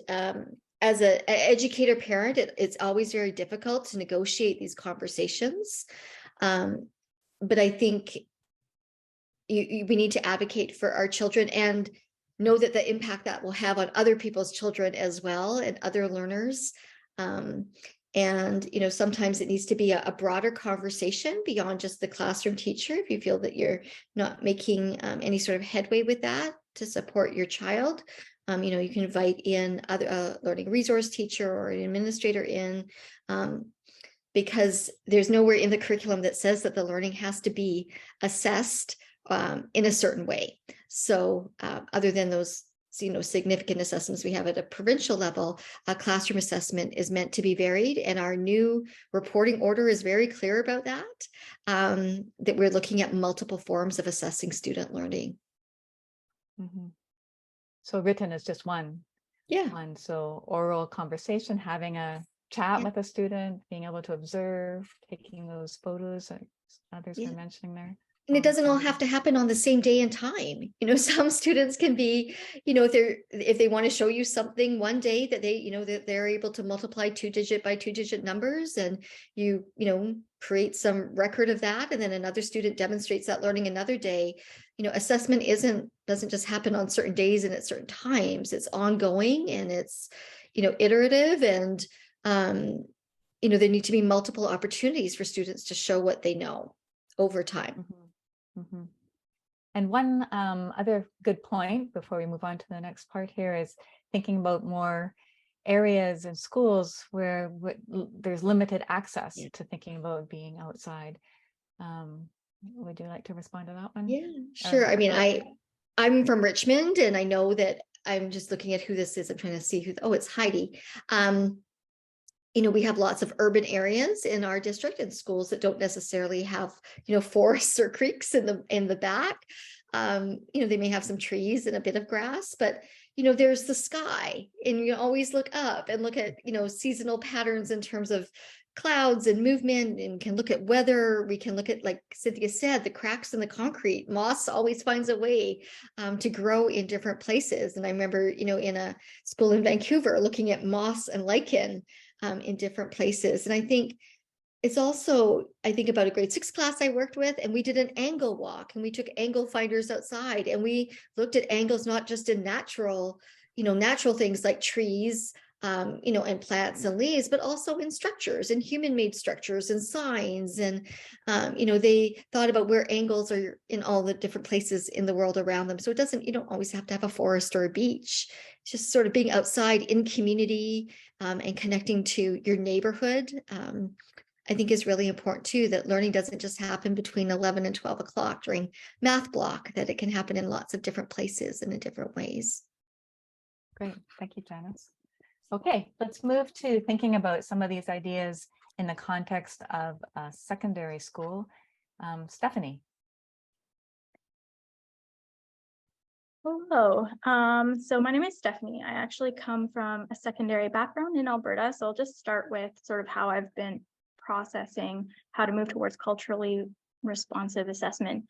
as an educator parent, it's always very difficult to negotiate these conversations. But I think we need to advocate for our children and know that the impact that will have on other people's children as well and other learners. And, you know, sometimes it needs to be a broader conversation beyond just the classroom teacher. If you feel that you're not making any sort of headway with that to support your child, you know, you can invite in other learning resource teacher or an administrator in, because there's nowhere in the curriculum that says that the learning has to be assessed in a certain way. So other than those, you know, significant assessments we have at a provincial level, a classroom assessment is meant to be varied, and our new reporting order is very clear about that, that we're looking at multiple forms of assessing student learning. Mm-hmm. So written is just one. Yeah. So oral conversation, having a chat with a student, being able to observe, taking those photos that others were mentioning there. And it doesn't all have to happen on the same day and time. You know, some students can be, you know, if they want to show you something one day that they, you know, that they're able to multiply 2-digit by 2-digit numbers, and you know, create some record of that. And then another student demonstrates that learning another day. You know, assessment doesn't just happen on certain days and at certain times. It's ongoing, and it's, you know, iterative, and, you know, there need to be multiple opportunities for students to show what they know over time. Mm-hmm. Mm-hmm. And one other good point before we move on to the next part here is thinking about more areas in schools where there's limited access to thinking about being outside. Would you like to respond to that one? Yeah, sure. I mean, I'm from Richmond, and I know that I'm just looking at who this is. I'm trying to see who. Oh, it's Heidi. You know, we have lots of urban areas in our district and schools that don't necessarily have, you know, forests or creeks in the back. You know, they may have some trees and a bit of grass, but, you know, there's the sky, and you always look up and look at, you know, seasonal patterns in terms of clouds and movement, and can look at weather. We can look at, like Cynthia said, the cracks in the concrete. Moss always finds a way to grow in different places. And I remember, you know, in a school in Vancouver, looking at moss and lichen in different places. And I think it's also, I think about a grade 6 class I worked with, and we did an angle walk, and we took angle finders outside, and we looked at angles, not just in natural, you know, natural things like trees, you know, and plants and leaves, but also in structures and human-made structures and signs. And, you know, they thought about where angles are in all the different places in the world around them. So it doesn't, you don't always have to have a forest or a beach. It's just sort of being outside in community, and connecting to your neighborhood. I think is really important too, that learning doesn't just happen between 11 and 12 o'clock during math block, that it can happen in lots of different places and in different ways. Great, thank you, Janice. Okay, let's move to thinking about some of these ideas in the context of a secondary school. Stephanie. Hello, so my name is Stephanie. I actually come from a secondary background in Alberta, so I'll just start with sort of how I've been processing how to move towards culturally responsive assessment.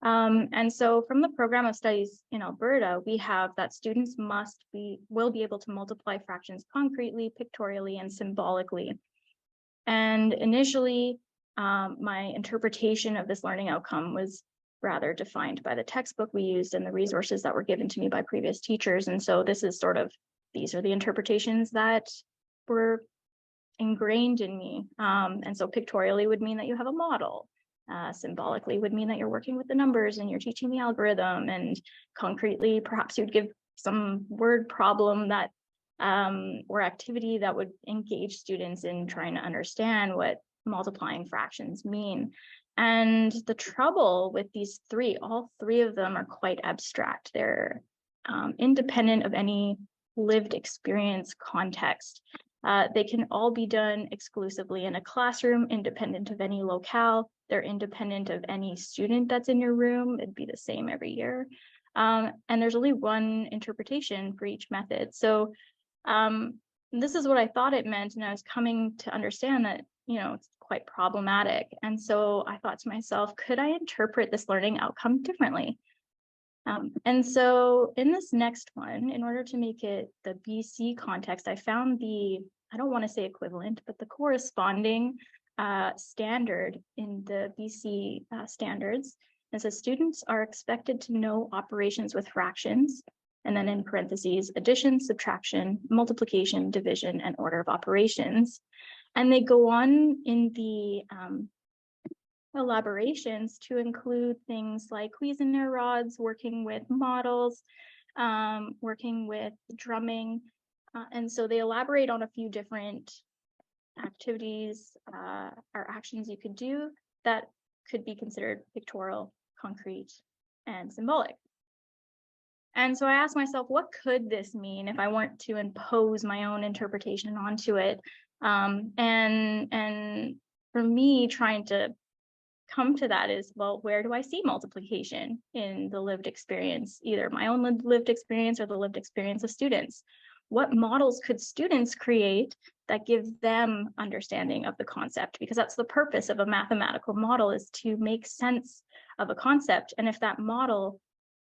And so from the program of studies in Alberta, we have that students will be able to multiply fractions concretely, pictorially, and symbolically. And initially, my interpretation of this learning outcome was rather defined by the textbook we used and the resources that were given to me by previous teachers. And so this is sort of, these are the interpretations that were ingrained in me. And so pictorially would mean that you have a model. Symbolically would mean that you're working with the numbers and you're teaching the algorithm, and concretely perhaps you'd give some word problem that or activity that would engage students in trying to understand what multiplying fractions mean. And the trouble with these three, all three of them are quite abstract. They're independent of any lived experience context. They can all be done exclusively in a classroom, independent of any locale. They're independent of any student that's in your room. It'd be the same every year. And there's only one interpretation for each method. So this is what I thought it meant, and I was coming to understand that, you know, it's quite problematic. And so I thought to myself, could I interpret this learning outcome differently? And so in this next one, in order to make it the BC context, I found the, I don't want to say equivalent, but the corresponding standard in the BC standards. It says students are expected to know operations with fractions, and then in parentheses, addition, subtraction, multiplication, division, and order of operations. And they go on in the elaborations to include things like Cuisenaire rods, working with models, working with drumming. And so they elaborate on a few different activities or actions you could do that could be considered pictorial, concrete, and symbolic. And so I asked myself, what could this mean if I weren't to impose my own interpretation onto it? And for me, trying to come to that is, well, where do I see multiplication in the lived experience, either my own lived experience or the lived experience of students? What models could students create that give them understanding of the concept? Because that's the purpose of a mathematical model, is to make sense of a concept. And if that model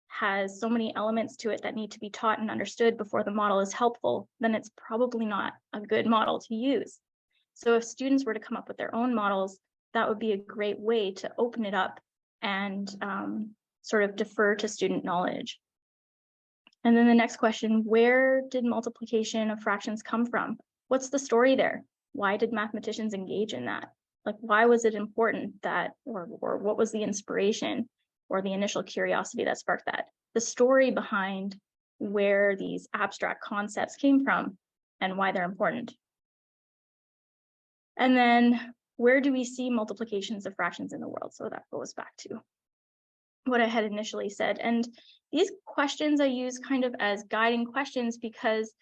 has so many elements to it that need to be taught and understood before the model is helpful, then it's probably not a good model to use. So if students were to come up with their own models, that would be a great way to open it up and sort of defer to student knowledge. And then the next question, where did multiplication of fractions come from? What's the story there? Why did mathematicians engage in that? Like, why was it important that, or what was the inspiration or the initial curiosity that sparked that? The story behind where these abstract concepts came from and why they're important. And then where do we see multiplications of fractions in the world? So that goes back to what I had initially said. And these questions I use kind of as guiding questions because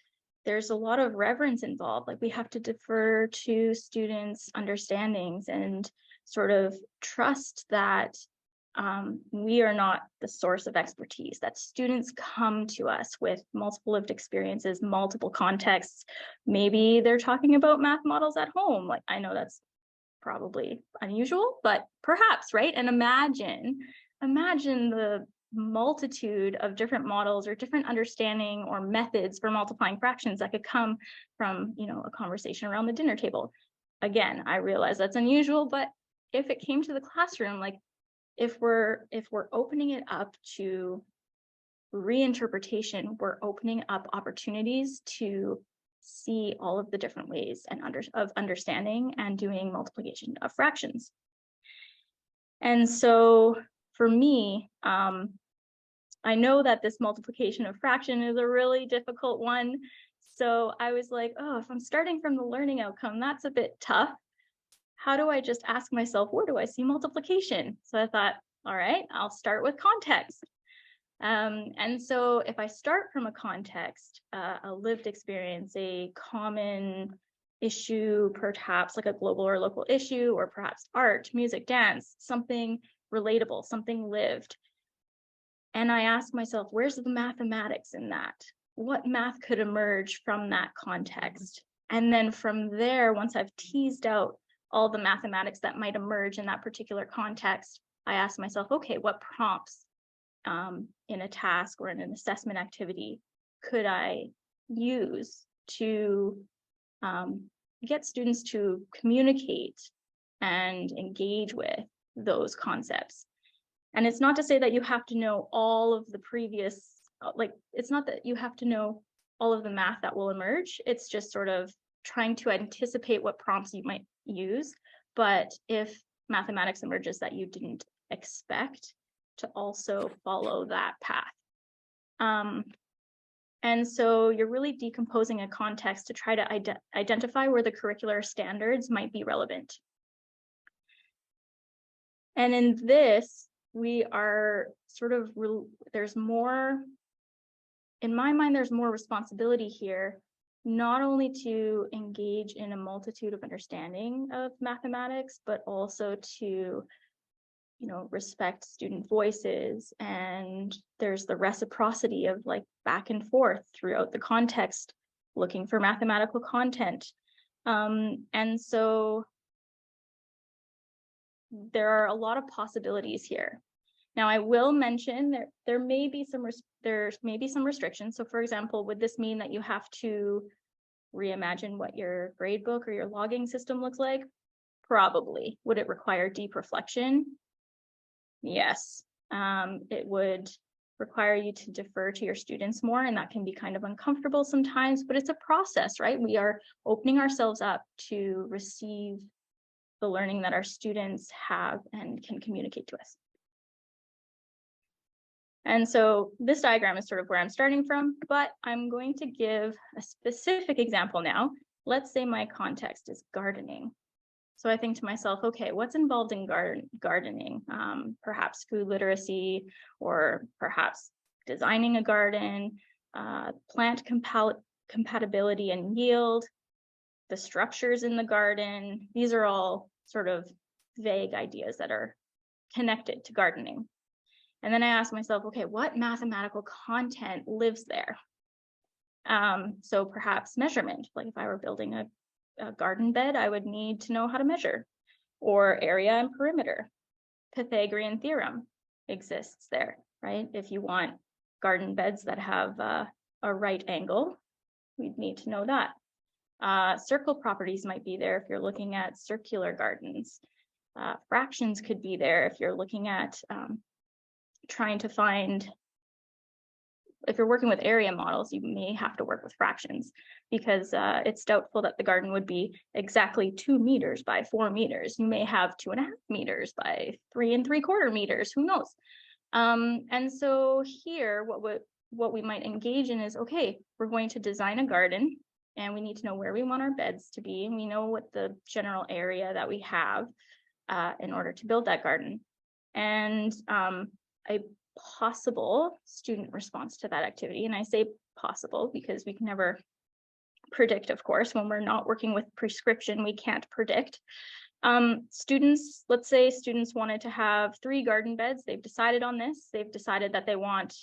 there's a lot of reverence involved. Like, we have to defer to students' understandings and sort of trust that we are not the source of expertise, that students come to us with multiple lived experiences, multiple contexts. Maybe they're talking about math models at home. Like, I know that's probably unusual, but perhaps, right? And imagine the multitude of different models or different understanding or methods for multiplying fractions that could come from, you know, a conversation around the dinner table. Again, I realize that's unusual, but if it came to the classroom, like, if we're opening it up to reinterpretation, we're opening up opportunities to see all of the different ways and of understanding and doing multiplication of fractions. And so for me, I know that this multiplication of fraction is a really difficult one. So I was like, oh, if I'm starting from the learning outcome, that's a bit tough. How do I just ask myself, where do I see multiplication? So I thought, all right, I'll start with context. And so if I start from a context, a lived experience, a common issue, perhaps like a global or local issue, or perhaps art, music, dance, something relatable, something lived. And I ask myself, where's the mathematics in that? What math could emerge from that context? And then from there, once I've teased out all the mathematics that might emerge in that particular context, I ask myself, okay, what prompts in a task or in an assessment activity could I use to get students to communicate and engage with those concepts? And it's not to say that you have to know all of the previous, like, it's not that you have to know all of the math that will emerge. It's just sort of trying to anticipate what prompts you might use, but if mathematics emerges that you didn't expect, to also follow that path. And so you're really decomposing a context to try to identify where the curricular standards might be relevant. And in this, we are sort of, there's more, in my mind, there's more responsibility here, not only to engage in a multitude of understanding of mathematics, but also to, respect student voices. And there's the reciprocity of like back and forth throughout the context, looking for mathematical content. And so there are a lot of possibilities here. Now, I will mention there may be some restrictions. So for example, would this mean that you have to reimagine what your gradebook or your logging system looks like? Probably. Would it require deep reflection? Yes. It would require you to defer to your students more, and that can be kind of uncomfortable sometimes, but it's a process, right? We are opening ourselves up to receive the learning that our students have and can communicate to us. And so this diagram is sort of where I'm starting from, but I'm going to give a specific example now. Let's say my context is gardening. So I think to myself, okay, what's involved in gardening? Perhaps food literacy, or perhaps designing a garden, plant compatibility and yield, the structures in the garden. These are all sort of vague ideas that are connected to gardening. And then I ask myself, okay, what mathematical content lives there? So perhaps measurement, like if I were building a garden bed, I would need to know how to measure, or area and perimeter. Pythagorean theorem exists there, right? If you want garden beds that have a right angle, we'd need to know that. Circle properties might be there if you're looking at circular gardens. Fractions could be there if you're looking at trying to find, if you're working with area models, you may have to work with fractions, because it's doubtful that the garden would be exactly 2 meters by 4 meters. You may have 2.5 meters by 3 3/4 meters, who knows? And so here, what we might engage in is, okay, we're going to design a garden, and we need to know where we want our beds to be, and we know what the general area that we have in order to build that garden. And a possible student response to that activity, and I say possible because we can never predict, of course. When we're not working with prescription, we can't predict. Students, let's say students wanted to have 3 garden beds. They've decided on this. They've decided that they want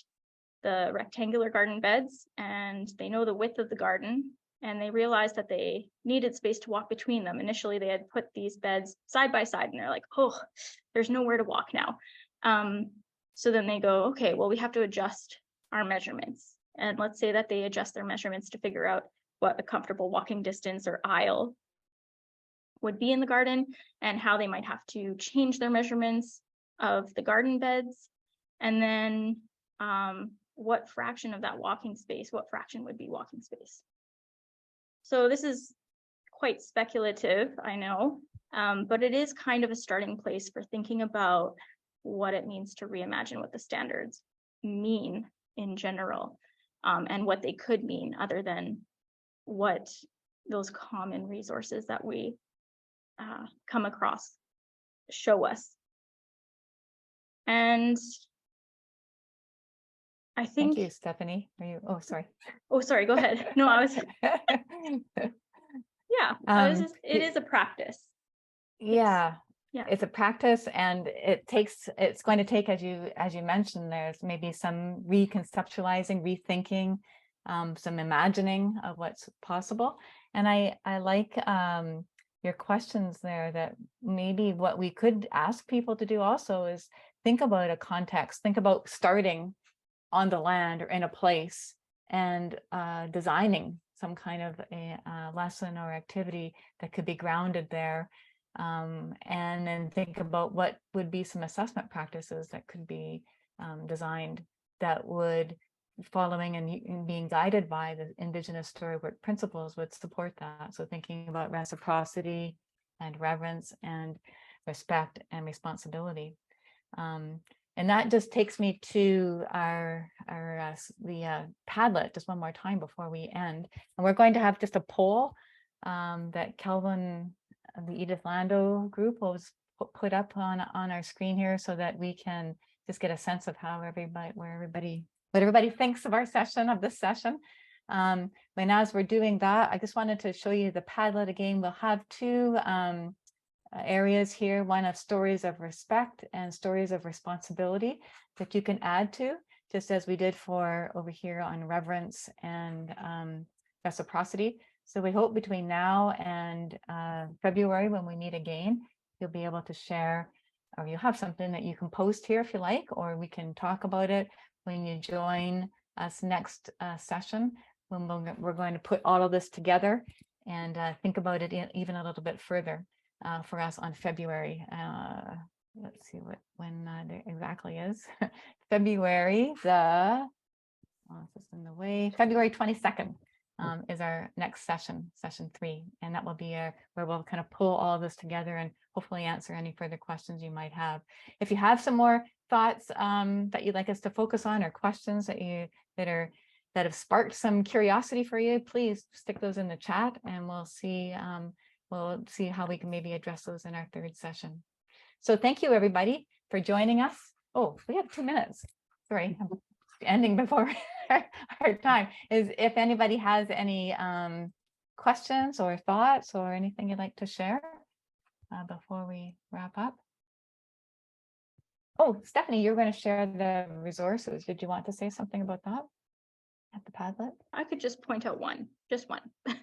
the rectangular garden beds, and they know the width of the garden, and they realized that they needed space to walk between them. Initially, they had put these beds side by side, and they're like, oh, there's nowhere to walk now. So then they go, okay, well, we have to adjust our measurements. And let's say that they adjust their measurements to figure out what a comfortable walking distance or aisle would be in the garden, and how they might have to change their measurements of the garden beds. And then what fraction of that walking space, what fraction would be walking space? So this is quite speculative, I know, but it is kind of a starting place for thinking about what it means to reimagine what the standards mean in general, and what they could mean other than what those common resources that we come across show us. And I think— Thank you, Stephanie. Are you? Oh, sorry. Oh, sorry, go ahead. No, I was— yeah, I was just, it is a practice. Yeah. Yeah. It's a practice, and it's going to take, as you mentioned, there's maybe some reconceptualizing, rethinking, some imagining of what's possible. And I like your questions there, that maybe what we could ask people to do also is think about a context, think about starting on the land or in a place, and designing some kind of a lesson or activity that could be grounded there. And then think about what would be some assessment practices that could be designed that would following and being guided by the Indigenous Storywork principles would support that. So thinking about reciprocity and reverence and respect and responsibility. And that just takes me to the Padlet just one more time before we end. And we're going to have just a poll that Kelvin, the Edith Lando group, will put up on our screen here so that we can just get a sense of how what everybody thinks of our session, of this session. And as we're doing that, I just wanted to show you the Padlet again. We'll have two areas here, one of stories of respect and stories of responsibility that you can add to, just as we did for over here on reverence and reciprocity. So we hope between now and February, when we meet again, you'll be able to share, or you have something that you can post here if you like, or we can talk about it when you join us next session, when we're going to put all of this together and think about it even a little bit further. For us on February, let's see when it exactly is. February in the way. February 22nd is our next session, session 3, and that will be where we'll kind of pull all of this together and hopefully answer any further questions you might have. If you have some more thoughts that you'd like us to focus on, or questions that have sparked some curiosity for you, please stick those in the chat, and we'll see how we can maybe address those in our 3rd session. So thank you, everybody, for joining us. Oh, we have 2 minutes. Sorry, I'm ending before our time. If anybody has any questions or thoughts or anything you'd like to share before we wrap up. Oh, Stephanie, you're going to share the resources. Did you want to say something about that at the Padlet? I could just point out just one. Okay.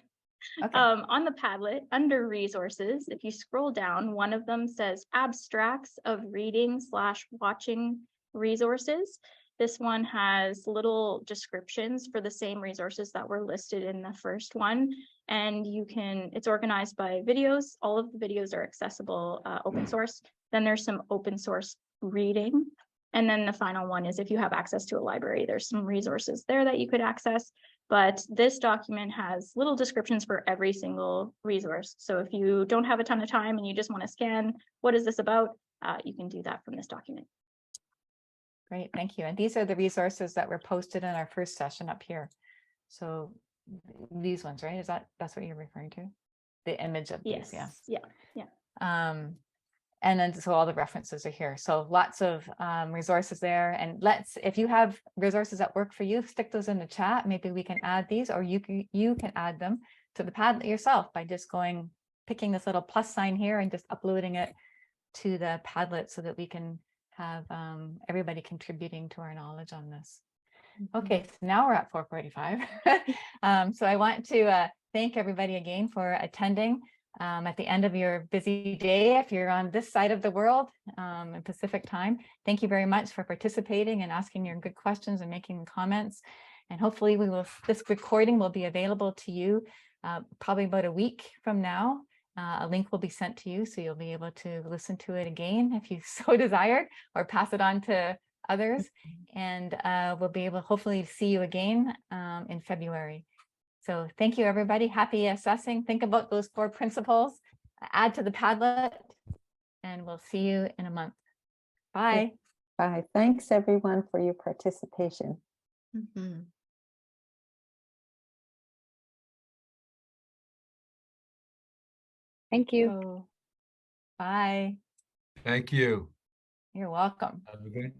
On the Padlet, under resources, if you scroll down, one of them says abstracts of reading/watching resources. This one has little descriptions for the same resources that were listed in the first one. And it's organized by videos. All of the videos are accessible open source. Then there's some open source reading. And then the final one is if you have access to a library, there's some resources there that you could access. But this document has little descriptions for every single resource. So if you don't have a ton of time and you just want to scan, what is this about? You can do that from this document. Great, thank you. And these are the resources that were posted in our first session up here. So these ones, right? That's what you're referring to? The image of these, yeah. And then so all the references are here. So lots of resources there. And if you have resources that work for you, stick those in the chat. Maybe we can add these, or you can add them to the Padlet yourself by just picking this little plus sign here and just uploading it to the Padlet so that we can have everybody contributing to our knowledge on this. Okay, so now we're at 4:45. So I want to thank everybody again for attending. At the end of your busy day, if you're on this side of the world in Pacific time, thank you very much for participating and asking your good questions and making comments. And hopefully this recording will be available to you probably about a week from now. A link will be sent to you, so you'll be able to listen to it again if you so desire, or pass it on to others. And we'll be able to hopefully see you again in February. So thank you, everybody. Happy assessing. Think about those 4 principles, add to the Padlet, and we'll see you in a month. Bye. Bye. Thanks, everyone, for your participation. Mm-hmm. Thank you. So, bye. Thank you. You're welcome. Have a good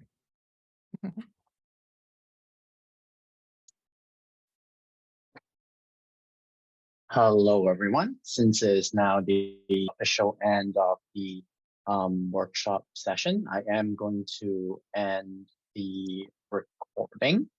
Hello, everyone. Since it is now the official end of the workshop session, I am going to end the recording.